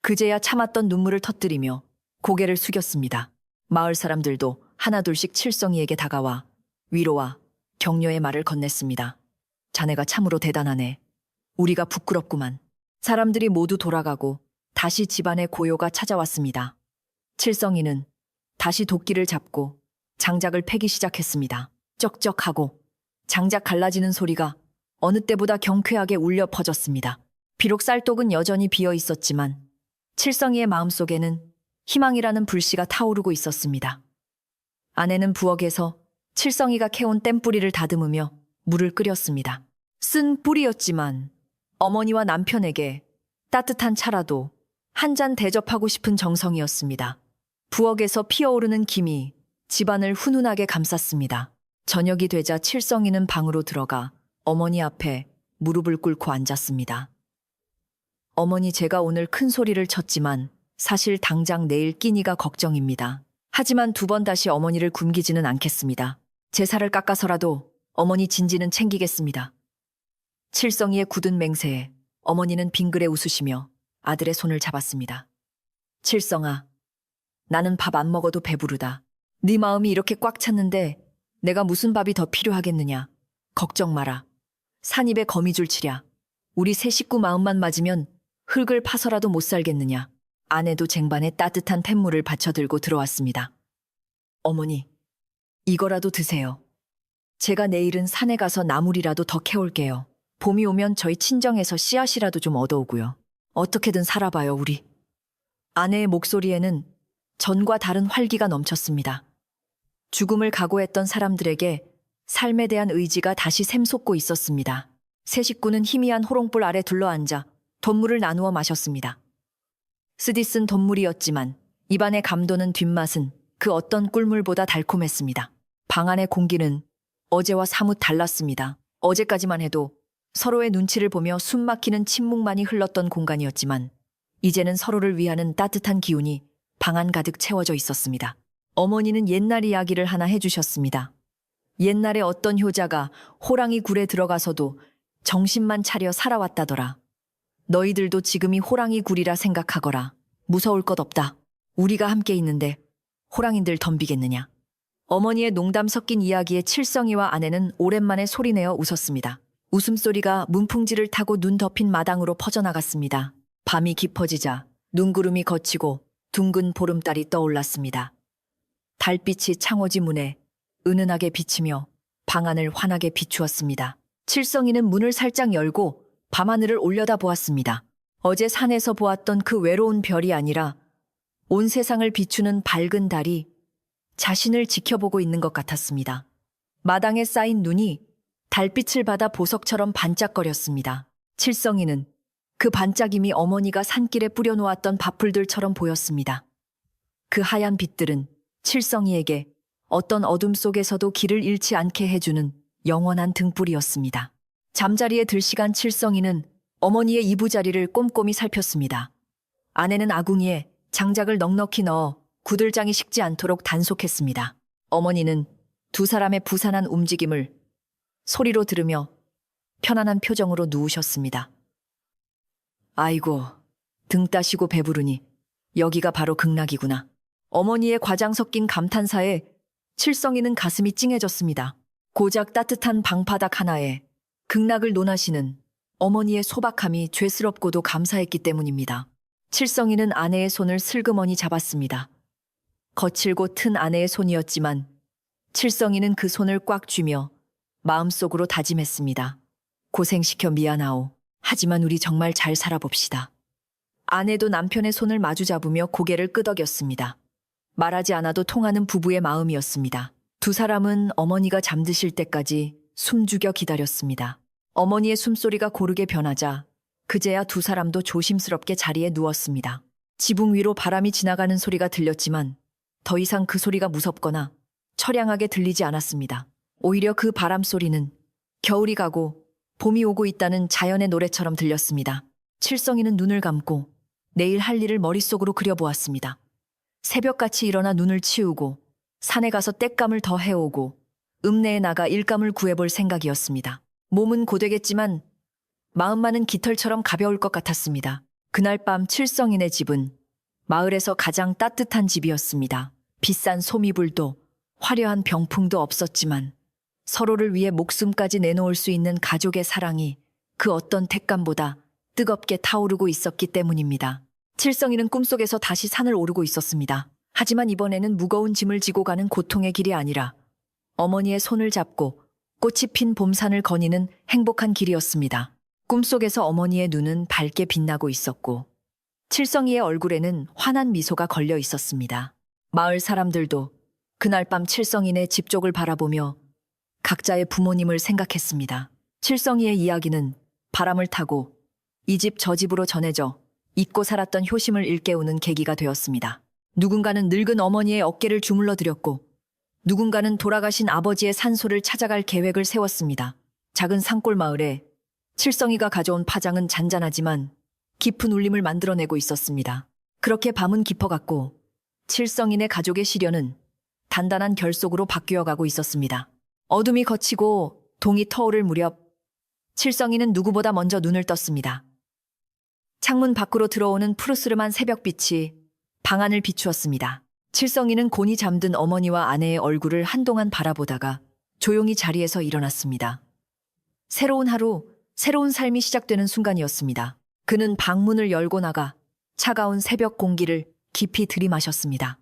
Speaker 1: 그제야 참았던 눈물을 터뜨리며 고개를 숙였습니다. 마을 사람들도 하나둘씩 칠성이에게 다가와 위로와 격려의 말을 건넸습니다. 자네가 참으로 대단하네. 우리가 부끄럽구만. 사람들이 모두 돌아가고 다시 집안의 고요가 찾아왔습니다. 칠성이는 다시 도끼를 잡고 장작을 패기 시작했습니다. 쩍쩍하고 장작 갈라지는 소리가 어느 때보다 경쾌하게 울려 퍼졌습니다. 비록 쌀독은 여전히 비어 있었지만 칠성이의 마음속에는 희망이라는 불씨가 타오르고 있었습니다. 아내는 부엌에서 칠성이가 캐온 뗏뿌리를 다듬으며 물을 끓였습니다. 쓴 뿌리였지만 어머니와 남편에게 따뜻한 차라도 한 잔 대접하고 싶은 정성이었습니다. 부엌에서 피어오르는 김이 집안을 훈훈하게 감쌌습니다. 저녁이 되자 칠성이는 방으로 들어가 어머니 앞에 무릎을 꿇고 앉았습니다. 어머니, 제가 오늘 큰 소리를 쳤지만 사실 당장 내일 끼니가 걱정입니다. 하지만 두 번 다시 어머니를 굶기지는 않겠습니다. 제사를 깎아서라도 어머니 진지는 챙기겠습니다. 칠성이의 굳은 맹세에 어머니는 빙그레 웃으시며 아들의 손을 잡았습니다. 칠성아, 나는 밥 안 먹어도 배부르다. 네 마음이 이렇게 꽉 찼는데 내가 무슨 밥이 더 필요하겠느냐. 걱정 마라. 산입에 거미줄 치랴. 우리 세 식구 마음만 맞으면 흙을 파서라도 못 살겠느냐. 아내도 쟁반에 따뜻한 팻물을 받쳐들고 들어왔습니다. 어머니, 이거라도 드세요. 제가 내일은 산에 가서 나물이라도 더 캐올게요. 봄이 오면 저희 친정에서 씨앗이라도 좀 얻어오고요. 어떻게든 살아봐요, 우리. 아내의 목소리에는 전과 다른 활기가 넘쳤습니다. 죽음을 각오했던 사람들에게 삶에 대한 의지가 다시 샘솟고 있었습니다. 세 식구는 희미한 호롱불 아래 둘러앉아 돗물을 나누어 마셨습니다. 쓰디쓴 돗물이었지만 입안에 감도는 뒷맛은 그 어떤 꿀물보다 달콤했습니다. 방 안의 공기는 어제와 사뭇 달랐습니다. 어제까지만 해도 서로의 눈치를 보며 숨막히는 침묵만이 흘렀던 공간이었지만 이제는 서로를 위하는 따뜻한 기운이 방 안 가득 채워져 있었습니다. 어머니는 옛날 이야기를 하나 해주셨습니다. 옛날에 어떤 효자가 호랑이 굴에 들어가서도 정신만 차려 살아왔다더라. 너희들도 지금이 호랑이 굴이라 생각하거라. 무서울 것 없다. 우리가 함께 있는데 호랑이들 덤비겠느냐. 어머니의 농담 섞인 이야기에 칠성이와 아내는 오랜만에 소리내어 웃었습니다. 웃음소리가 문풍지를 타고 눈 덮인 마당으로 퍼져나갔습니다. 밤이 깊어지자 눈구름이 걷히고 둥근 보름달이 떠올랐습니다. 달빛이 창호지 문에 은은하게 비치며 방 안을 환하게 비추었습니다. 칠성이는 문을 살짝 열고 밤하늘을 올려다보았습니다. 어제 산에서 보았던 그 외로운 별이 아니라 온 세상을 비추는 밝은 달이 자신을 지켜보고 있는 것 같았습니다. 마당에 쌓인 눈이 달빛을 받아 보석처럼 반짝거렸습니다. 칠성이는 그 반짝임이 어머니가 산길에 뿌려놓았던 밥풀들처럼 보였습니다. 그 하얀 빛들은 칠성이에게 어떤 어둠 속에서도 길을 잃지 않게 해주는 영원한 등불이었습니다. 잠자리에 들 시간 칠성이는 어머니의 이부자리를 꼼꼼히 살폈습니다. 아내는 아궁이에 장작을 넉넉히 넣어 구들장이 식지 않도록 단속했습니다. 어머니는 두 사람의 부산한 움직임을 소리로 들으며 편안한 표정으로 누우셨습니다. 아이고, 등 따시고 배부르니 여기가 바로 극락이구나. 어머니의 과장 섞인 감탄사에 칠성이는 가슴이 찡해졌습니다. 고작 따뜻한 방바닥 하나에 극락을 논하시는 어머니의 소박함이 죄스럽고도 감사했기 때문입니다. 칠성이는 아내의 손을 슬그머니 잡았습니다. 거칠고 튼 아내의 손이었지만 칠성이는 그 손을 꽉 쥐며 마음속으로 다짐했습니다. 고생시켜 미안하오. 하지만 우리 정말 잘 살아봅시다. 아내도 남편의 손을 마주 잡으며 고개를 끄덕였습니다. 말하지 않아도 통하는 부부의 마음이었습니다. 두 사람은 어머니가 잠드실 때까지 숨죽여 기다렸습니다. 어머니의 숨소리가 고르게 변하자 그제야 두 사람도 조심스럽게 자리에 누웠습니다. 지붕 위로 바람이 지나가는 소리가 들렸지만 더 이상 그 소리가 무섭거나 처량하게 들리지 않았습니다. 오히려 그 바람 소리는 겨울이 가고 봄이 오고 있다는 자연의 노래처럼 들렸습니다. 칠성이는 눈을 감고 내일 할 일을 머릿속으로 그려보았습니다. 새벽같이 일어나 눈을 치우고 산에 가서 땔감을 더 해오고 읍내에 나가 일감을 구해볼 생각이었습니다. 몸은 고되겠지만 마음만은 깃털처럼 가벼울 것 같았습니다. 그날 밤 칠성이네 집은 마을에서 가장 따뜻한 집이었습니다. 비싼 소미불도 화려한 병풍도 없었지만 서로를 위해 목숨까지 내놓을 수 있는 가족의 사랑이 그 어떤 택감보다 뜨겁게 타오르고 있었기 때문입니다. 칠성이는 꿈속에서 다시 산을 오르고 있었습니다. 하지만 이번에는 무거운 짐을 지고 가는 고통의 길이 아니라 어머니의 손을 잡고 꽃이 핀 봄산을 거니는 행복한 길이었습니다. 꿈속에서 어머니의 눈은 밝게 빛나고 있었고 칠성이의 얼굴에는 환한 미소가 걸려 있었습니다. 마을 사람들도 그날 밤 칠성이네 집 쪽을 바라보며 각자의 부모님을 생각했습니다. 칠성이의 이야기는 바람을 타고 이 집 저 집으로 전해져 잊고 살았던 효심을 일깨우는 계기가 되었습니다. 누군가는 늙은 어머니의 어깨를 주물러 드렸고 누군가는 돌아가신 아버지의 산소를 찾아갈 계획을 세웠습니다. 작은 산골 마을에 칠성이가 가져온 파장은 잔잔하지만 깊은 울림을 만들어내고 있었습니다. 그렇게 밤은 깊어갔고 칠성이네 가족의 시련은 단단한 결속으로 바뀌어가고 있었습니다. 어둠이 걷히고 동이 터오를 무렵 칠성이는 누구보다 먼저 눈을 떴습니다. 창문 밖으로 들어오는 푸르스름한 새벽빛이 방안을 비추었습니다. 칠성이는 곤히 잠든 어머니와 아내의 얼굴을 한동안 바라보다가 조용히 자리에서 일어났습니다. 새로운 하루, 새로운 삶이 시작되는 순간이었습니다. 그는 방문을 열고 나가 차가운 새벽 공기를 깊이 들이마셨습니다.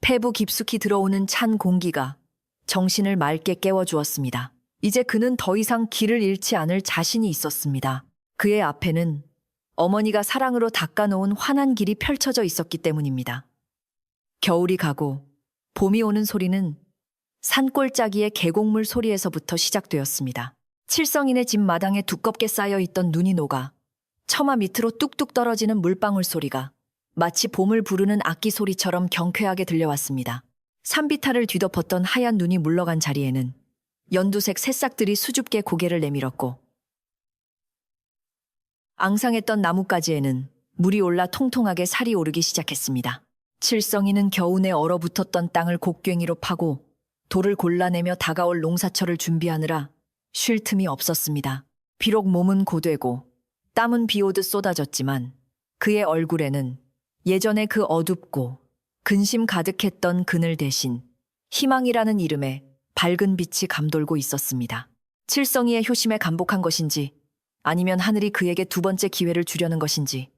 Speaker 1: 폐부 깊숙이 들어오는 찬 공기가 정신을 맑게 깨워주었습니다. 이제 그는 더 이상 길을 잃지 않을 자신이 있었습니다. 그의 앞에는 어머니가 사랑으로 닦아놓은 환한 길이 펼쳐져 있었기 때문입니다. 겨울이 가고 봄이 오는 소리는 산골짜기의 계곡물 소리에서부터 시작되었습니다. 칠성이네 집 마당에 두껍게 쌓여있던 눈이 녹아 처마 밑으로 뚝뚝 떨어지는 물방울 소리가 마치 봄을 부르는 악기 소리처럼 경쾌하게 들려왔습니다. 산비탈을 뒤덮었던 하얀 눈이 물러간 자리에는 연두색 새싹들이 수줍게 고개를 내밀었고 앙상했던 나뭇가지에는 물이 올라 통통하게 살이 오르기 시작했습니다. 칠성이는 겨우내 얼어붙었던 땅을 곡괭이로 파고 돌을 골라내며 다가올 농사철을 준비하느라 쉴 틈이 없었습니다. 비록 몸은 고되고 땀은 비오듯 쏟아졌지만 그의 얼굴에는 예전에 그 어둡고 근심 가득했던 그늘 대신 희망이라는 이름의 밝은 빛이 감돌고 있었습니다. 칠성이의 효심에 감복한 것인지 아니면 하늘이 그에게 두 번째 기회를 주려는 것인지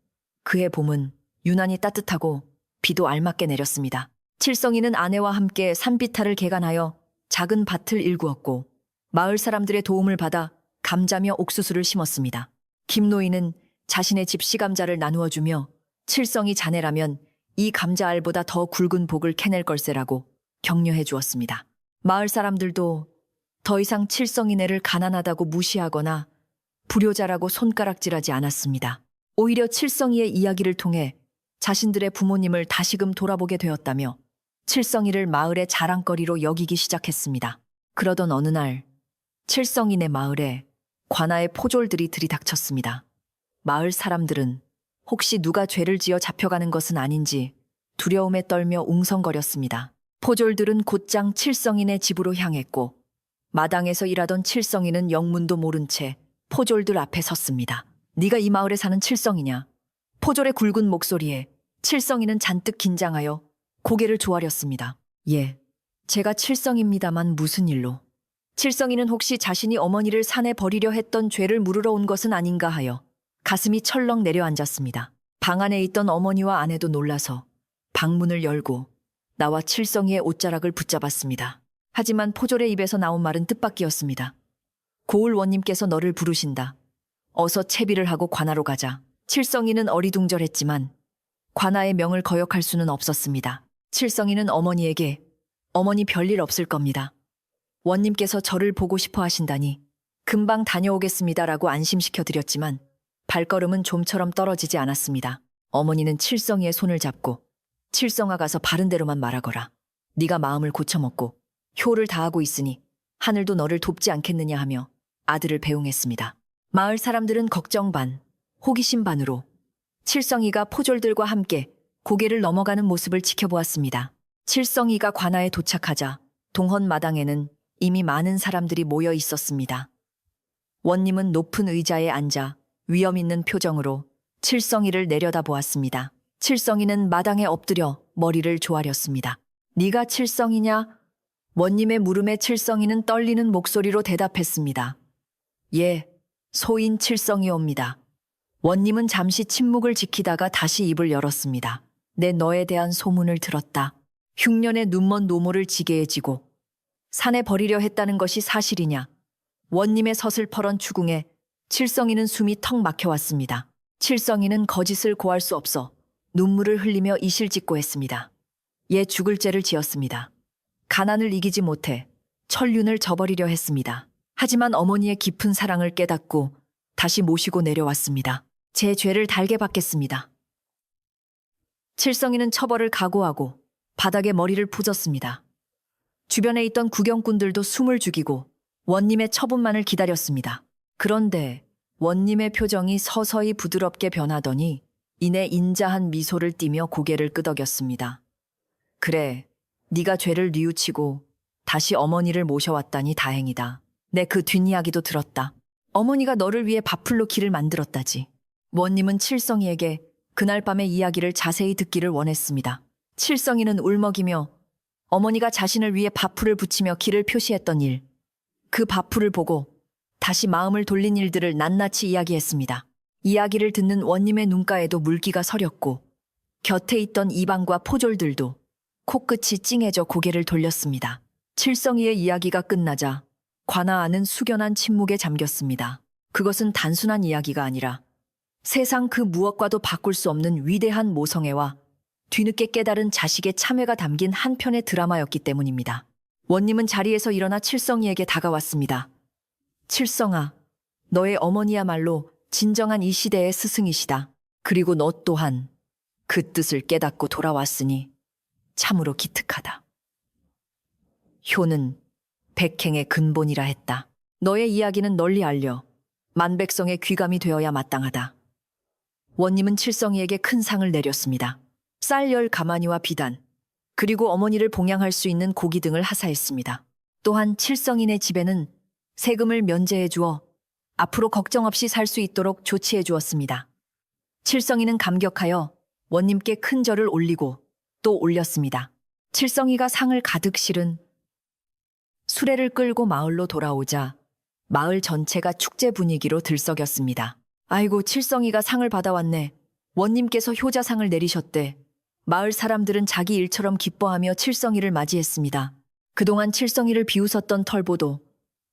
Speaker 1: 그의 봄은 유난히 따뜻하고 비도 알맞게 내렸습니다. 칠성이는 아내와 함께 산비탈을 개간하여 작은 밭을 일구었고 마을 사람들의 도움을 받아 감자며 옥수수를 심었습니다. 김노인은 자신의 집 씨감자를 나누어주며 칠성이 자네라면 이 감자알보다 더 굵은 복을 캐낼 걸세라고 격려해 주었습니다. 마을 사람들도 더 이상 칠성이네를 가난하다고 무시하거나 불효자라고 손가락질하지 않았습니다. 오히려 칠성이의 이야기를 통해 자신들의 부모님을 다시금 돌아보게 되었다며 칠성이를 마을의 자랑거리로 여기기 시작했습니다. 그러던 어느 날 칠성이네 마을에 관아의 포졸들이 들이닥쳤습니다. 마을 사람들은 혹시 누가 죄를 지어 잡혀가는 것은 아닌지 두려움에 떨며 웅성거렸습니다. 포졸들은 곧장 칠성이네 집으로 향했고 마당에서 일하던 칠성이는 영문도 모른 채 포졸들 앞에 섰습니다. 네가 이 마을에 사는 칠성이냐? 포졸의 굵은 목소리에 칠성이는 잔뜩 긴장하여 고개를 조아렸습니다. 예, 제가 칠성입니다만 무슨 일로? 칠성이는 혹시 자신이 어머니를 산에 버리려 했던 죄를 물으러 온 것은 아닌가 하여 가슴이 철렁 내려앉았습니다. 방 안에 있던 어머니와 아내도 놀라서 방문을 열고 나와 칠성이의 옷자락을 붙잡았습니다. 하지만 포졸의 입에서 나온 말은 뜻밖이었습니다. 고을 원님께서 너를 부르신다. 어서 채비를 하고 관하로 가자. 칠성이는 어리둥절했지만 관아의 명을 거역할 수는 없었습니다. 칠성이는 어머니에게 어머니 별일 없을 겁니다. 원님께서 저를 보고 싶어 하신다니 금방 다녀오겠습니다라고 안심시켜 드렸지만 발걸음은 좀처럼 떨어지지 않았습니다. 어머니는 칠성이의 손을 잡고 칠성아 가서 바른 대로만 말하거라. 네가 마음을 고쳐먹고 효를 다하고 있으니 하늘도 너를 돕지 않겠느냐 하며 아들을 배웅했습니다. 마을 사람들은 걱정 반, 호기심 반으로 칠성이가 포졸들과 함께 고개를 넘어가는 모습을 지켜보았습니다. 칠성이가 관아에 도착하자 동헌 마당에는 이미 많은 사람들이 모여 있었습니다. 원님은 높은 의자에 앉아 위험 있는 표정으로 칠성이를 내려다보았습니다. 칠성이는 마당에 엎드려 머리를 조아렸습니다. 네가 칠성이냐? 원님의 물음에 칠성이는 떨리는 목소리로 대답했습니다. 예, 소인 칠성이옵니다. 원님은 잠시 침묵을 지키다가 다시 입을 열었습니다. 내 너에 대한 소문을 들었다. 흉년에 눈먼 노모를 지게해 지고 산에 버리려 했다는 것이 사실이냐? 원님의 서슬퍼런 추궁에 칠성이는 숨이 턱 막혀왔습니다. 칠성이는 거짓을 고할 수 없어 눈물을 흘리며 이실직고 했습니다. 예, 죽을 죄를 지었습니다. 가난을 이기지 못해 천륜을 저버리려 했습니다. 하지만 어머니의 깊은 사랑을 깨닫고 다시 모시고 내려왔습니다. 제 죄를 달게 받겠습니다. 칠성이는 처벌을 각오하고 바닥에 머리를 부었습니다. 주변에 있던 구경꾼들도 숨을 죽이고 원님의 처분만을 기다렸습니다. 그런데 원님의 표정이 서서히 부드럽게 변하더니 이내 인자한 미소를 띠며 고개를 끄덕였습니다. 그래, 네가 죄를 뉘우치고 다시 어머니를 모셔왔다니 다행이다. 내 그 뒷이야기도 들었다. 어머니가 너를 위해 밥풀로 길을 만들었다지. 원님은 칠성이에게 그날 밤의 이야기를 자세히 듣기를 원했습니다. 칠성이는 울먹이며 어머니가 자신을 위해 밥풀을 붙이며 길을 표시했던 일, 그 밥풀을 보고 다시 마음을 돌린 일들을 낱낱이 이야기했습니다. 이야기를 듣는 원님의 눈가에도 물기가 서렸고 곁에 있던 이방과 포졸들도 코끝이 찡해져 고개를 돌렸습니다. 칠성이의 이야기가 끝나자 관아 안은 숙연한 침묵에 잠겼습니다. 그것은 단순한 이야기가 아니라 세상 그 무엇과도 바꿀 수 없는 위대한 모성애와 뒤늦게 깨달은 자식의 참회가 담긴 한 편의 드라마였기 때문입니다. 원님은 자리에서 일어나 칠성이에게 다가왔습니다. 칠성아, 너의 어머니야말로 진정한 이 시대의 스승이시다. 그리고 너 또한 그 뜻을 깨닫고 돌아왔으니 참으로 기특하다. 효는 백행의 근본이라 했다. 너의 이야기는 널리 알려 만백성의 귀감이 되어야 마땅하다. 원님은 칠성이에게 큰 상을 내렸습니다. 쌀 10가마니와 비단, 그리고 어머니를 봉양할 수 있는 고기 등을 하사했습니다. 또한 칠성이네 집에는 세금을 면제해 주어 앞으로 걱정 없이 살 수 있도록 조치해 주었습니다. 칠성이는 감격하여 원님께 큰 절을 올리고 또 올렸습니다. 칠성이가 상을 가득 실은 수레를 끌고 마을로 돌아오자 마을 전체가 축제 분위기로 들썩였습니다. 아이고, 칠성이가 상을 받아왔네. 원님께서 효자상을 내리셨대. 마을 사람들은 자기 일처럼 기뻐하며 칠성이를 맞이했습니다. 그동안 칠성이를 비웃었던 털보도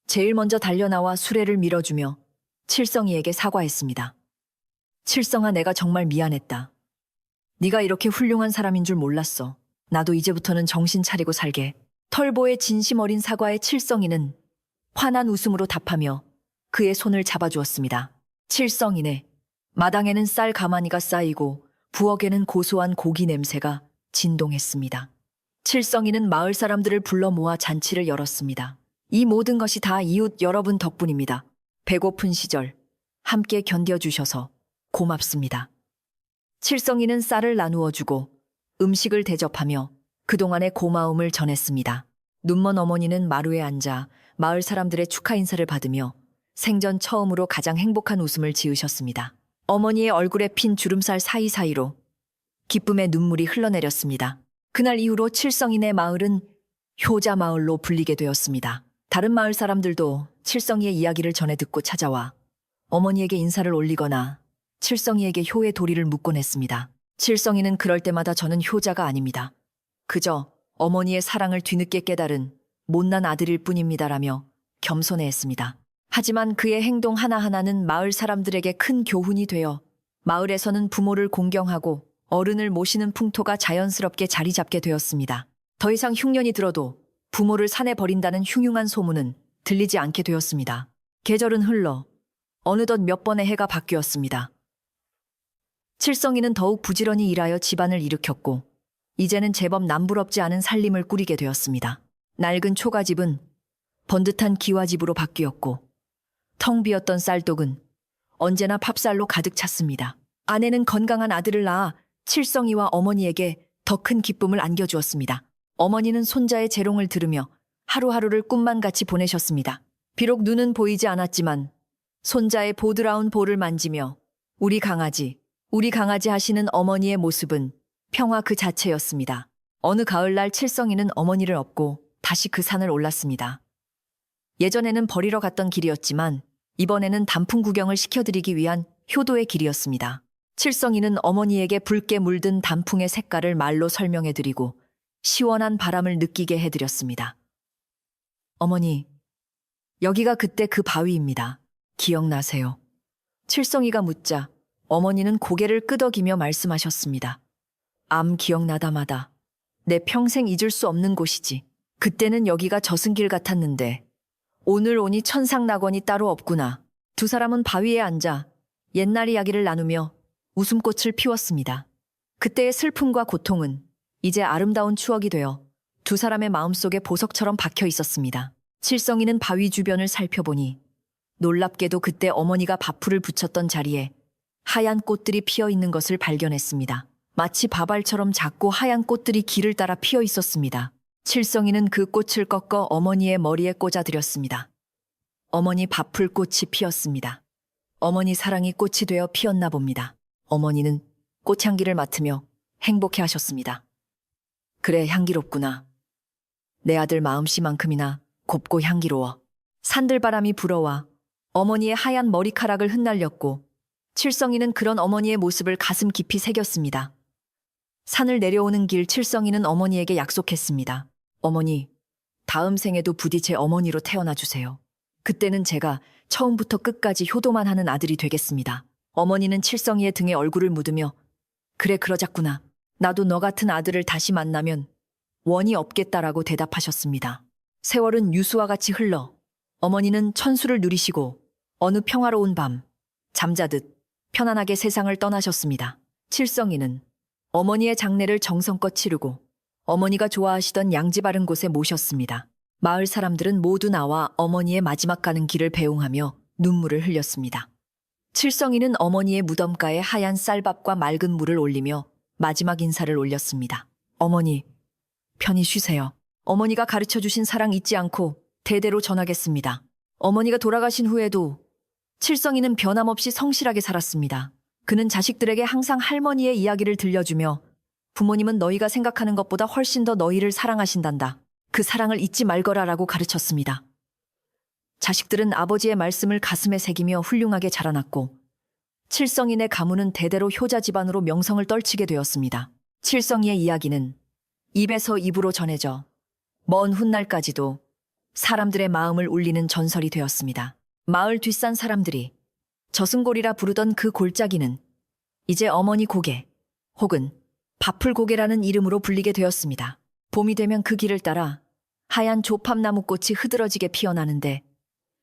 Speaker 1: 제일 먼저 달려나와 수레를 밀어주며 칠성이에게 사과했습니다. 칠성아, 내가 정말 미안했다. 네가 이렇게 훌륭한 사람인 줄 몰랐어. 나도 이제부터는 정신 차리고 살게. 털보의 진심 어린 사과에 칠성이는 환한 웃음으로 답하며 그의 손을 잡아주었습니다. 칠성이네. 마당에는 쌀 가마니가 쌓이고 부엌에는 고소한 고기 냄새가 진동했습니다. 칠성이는 마을 사람들을 불러 모아 잔치를 열었습니다. 이 모든 것이 다 이웃 여러분 덕분입니다. 배고픈 시절 함께 견뎌주셔서 고맙습니다. 칠성이는 쌀을 나누어 주고 음식을 대접하며 그동안의 고마움을 전했습니다. 눈먼 어머니는 마루에 앉아 마을 사람들의 축하 인사를 받으며 생전 처음으로 가장 행복한 웃음을 지으셨습니다. 어머니의 얼굴에 핀 주름살 사이사이로 기쁨의 눈물이 흘러내렸습니다. 그날 이후로 칠성이네 마을은 효자 마을로 불리게 되었습니다. 다른 마을 사람들도 칠성이의 이야기를 전해 듣고 찾아와 어머니에게 인사를 올리거나 칠성이에게 효의 도리를 묻곤 했습니다. 칠성이는 그럴 때마다 저는 효자가 아닙니다. 그저 어머니의 사랑을 뒤늦게 깨달은 못난 아들일 뿐입니다라며 겸손해했습니다. 하지만 그의 행동 하나하나는 마을 사람들에게 큰 교훈이 되어 마을에서는 부모를 공경하고 어른을 모시는 풍토가 자연스럽게 자리 잡게 되었습니다. 더 이상 흉년이 들어도 부모를 산에 버린다는 흉흉한 소문은 들리지 않게 되었습니다. 계절은 흘러 어느덧 몇 번의 해가 바뀌었습니다. 칠성이는 더욱 부지런히 일하여 집안을 일으켰고 이제는 제법 남부럽지 않은 살림을 꾸리게 되었습니다. 낡은 초가집은 번듯한 기와집으로 바뀌었고 텅 비었던 쌀독은 언제나 팝쌀로 가득 찼습니다. 아내는 건강한 아들을 낳아 칠성이와 어머니에게 더 큰 기쁨을 안겨주었습니다. 어머니는 손자의 재롱을 들으며 하루하루를 꿈만 같이 보내셨습니다. 비록 눈은 보이지 않았지만 손자의 보드라운 볼을 만지며 우리 강아지 하시는 어머니의 모습은 평화 그 자체였습니다. 어느 가을날 칠성이는 어머니를 업고 다시 그 산을 올랐습니다. 예전에는 버리러 갔던 길이었지만 이번에는 단풍 구경을 시켜드리기 위한 효도의 길이었습니다. 칠성이는 어머니에게 붉게 물든 단풍의 색깔을 말로 설명해드리고 시원한 바람을 느끼게 해드렸습니다. 어머니, 여기가 그때 그 바위입니다. 기억나세요? 칠성이가 묻자 어머니는 고개를 끄덕이며 말씀하셨습니다. 기억나다마다 내 평생 잊을 수 없는 곳이지. 그때는 여기가 저승길 같았는데 오늘 오니 천상낙원이 따로 없구나. 두 사람은 바위에 앉아 옛날 이야기를 나누며 웃음꽃을 피웠습니다. 그때의 슬픔과 고통은 이제 아름다운 추억이 되어 두 사람의 마음속에 보석처럼 박혀 있었습니다. 칠성이는 바위 주변을 살펴보니 놀랍게도 그때 어머니가 밥풀을 붙였던 자리에 하얀 꽃들이 피어 있는 것을 발견했습니다. 마치 밥알처럼 작고 하얀 꽃들이 길을 따라 피어 있었습니다. 칠성이는 그 꽃을 꺾어 어머니의 머리에 꽂아드렸습니다. 어머니 밥풀꽃이 피었습니다. 어머니 사랑이 꽃이 되어 피었나 봅니다. 어머니는 꽃향기를 맡으며 행복해하셨습니다. 그래, 향기롭구나. 내 아들 마음씨만큼이나 곱고 향기로워. 산들바람이 불어와 어머니의 하얀 머리카락을 흩날렸고 칠성이는 그런 어머니의 모습을 가슴 깊이 새겼습니다. 산을 내려오는 길 칠성이는 어머니에게 약속했습니다. 어머니, 다음 생에도 부디 제 어머니로 태어나 주세요. 그때는 제가 처음부터 끝까지 효도만 하는 아들이 되겠습니다. 어머니는 칠성이의 등에 얼굴을 묻으며 그래, 그러자꾸나. 나도 너 같은 아들을 다시 만나면 원이 없겠다라고 대답하셨습니다. 세월은 유수와 같이 흘러 어머니는 천수를 누리시고 어느 평화로운 밤 잠자듯 편안하게 세상을 떠나셨습니다. 칠성이는 어머니의 장례를 정성껏 치르고 어머니가 좋아하시던 양지 바른 곳에 모셨습니다. 마을 사람들은 모두 나와 어머니의 마지막 가는 길을 배웅하며 눈물을 흘렸습니다. 칠성이는 어머니의 무덤가에 하얀 쌀밥과 맑은 물을 올리며 마지막 인사를 올렸습니다. 어머니, 편히 쉬세요. 어머니가 가르쳐주신 사랑 잊지 않고 대대로 전하겠습니다. 어머니가 돌아가신 후에도 칠성이는 변함없이 성실하게 살았습니다. 그는 자식들에게 항상 할머니의 이야기를 들려주며 부모님은 너희가 생각하는 것보다 훨씬 더 너희를 사랑하신단다. 그 사랑을 잊지 말거라라고 가르쳤습니다. 자식들은 아버지의 말씀을 가슴에 새기며 훌륭하게 자라났고 칠성인의 가문은 대대로 효자 집안으로 명성을 떨치게 되었습니다. 칠성이의 이야기는 입에서 입으로 전해져 먼 훗날까지도 사람들의 마음을 울리는 전설이 되었습니다. 마을 뒷산 사람들이 저승골이라 부르던 그 골짜기는 이제 어머니 고개 혹은 밥풀고개라는 이름으로 불리게 되었습니다. 봄이 되면 그 길을 따라 하얀 조팝나무 꽃이 흐드러지게 피어나는데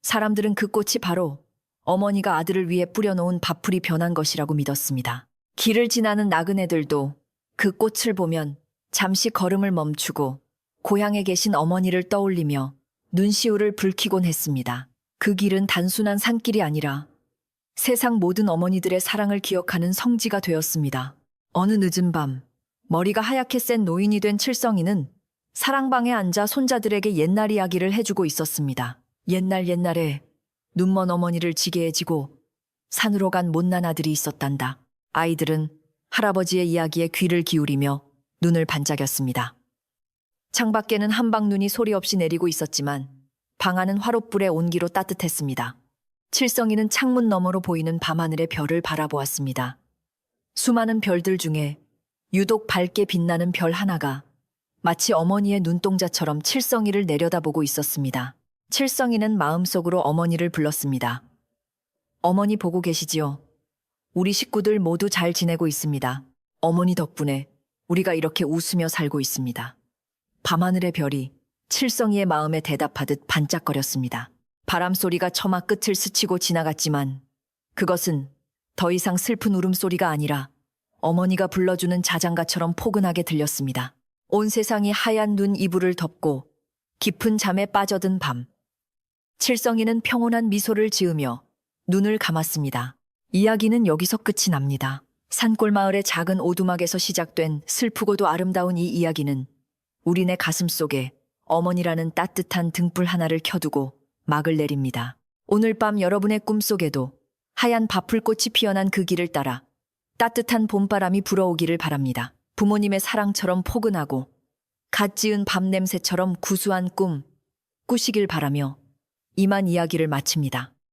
Speaker 1: 사람들은 그 꽃이 바로 어머니가 아들을 위해 뿌려놓은 밥풀이 변한 것이라고 믿었습니다. 길을 지나는 나그네들도 그 꽃을 보면 잠시 걸음을 멈추고 고향에 계신 어머니를 떠올리며 눈시울을 붉히곤 했습니다. 그 길은 단순한 산길이 아니라 세상 모든 어머니들의 사랑을 기억하는 성지가 되었습니다. 어느 늦은 밤 머리가 하얗게 센 노인이 된 칠성이는 사랑방에 앉아 손자들에게 옛날 이야기를 해주고 있었습니다. 옛날에 눈먼 어머니를 지게해지고 산으로 간 못난 아들이 있었단다. 아이들은 할아버지의 이야기에 귀를 기울이며 눈을 반짝였습니다. 창밖에는 한방눈이 소리 없이 내리고 있었지만 방 안은 화롯불의 온기로 따뜻했습니다. 칠성이는 창문 너머로 보이는 밤하늘의 별을 바라보았습니다. 수많은 별들 중에 유독 밝게 빛나는 별 하나가 마치 어머니의 눈동자처럼 칠성이를 내려다보고 있었습니다. 칠성이는 마음속으로 어머니를 불렀습니다. 어머니 보고 계시지요? 우리 식구들 모두 잘 지내고 있습니다. 어머니 덕분에 우리가 이렇게 웃으며 살고 있습니다. 밤하늘의 별이 칠성이의 마음에 대답하듯 반짝거렸습니다. 바람소리가 처마 끝을 스치고 지나갔지만 그것은 더 이상 슬픈 울음소리가 아니라 어머니가 불러주는 자장가처럼 포근하게 들렸습니다. 온 세상이 하얀 눈 이불을 덮고 깊은 잠에 빠져든 밤. 칠성이는 평온한 미소를 지으며 눈을 감았습니다. 이야기는 여기서 끝이 납니다. 산골 마을의 작은 오두막에서 시작된 슬프고도 아름다운 이 이야기는 우리네 가슴 속에 어머니라는 따뜻한 등불 하나를 켜두고 막을 내립니다. 오늘 밤 여러분의 꿈속에도 하얀 밥풀꽃이 피어난 그 길을 따라 따뜻한 봄바람이 불어오기를 바랍니다. 부모님의 사랑처럼 포근하고 갓 지은 밤 냄새처럼 구수한 꿈 꾸시길 바라며 이만 이야기를 마칩니다.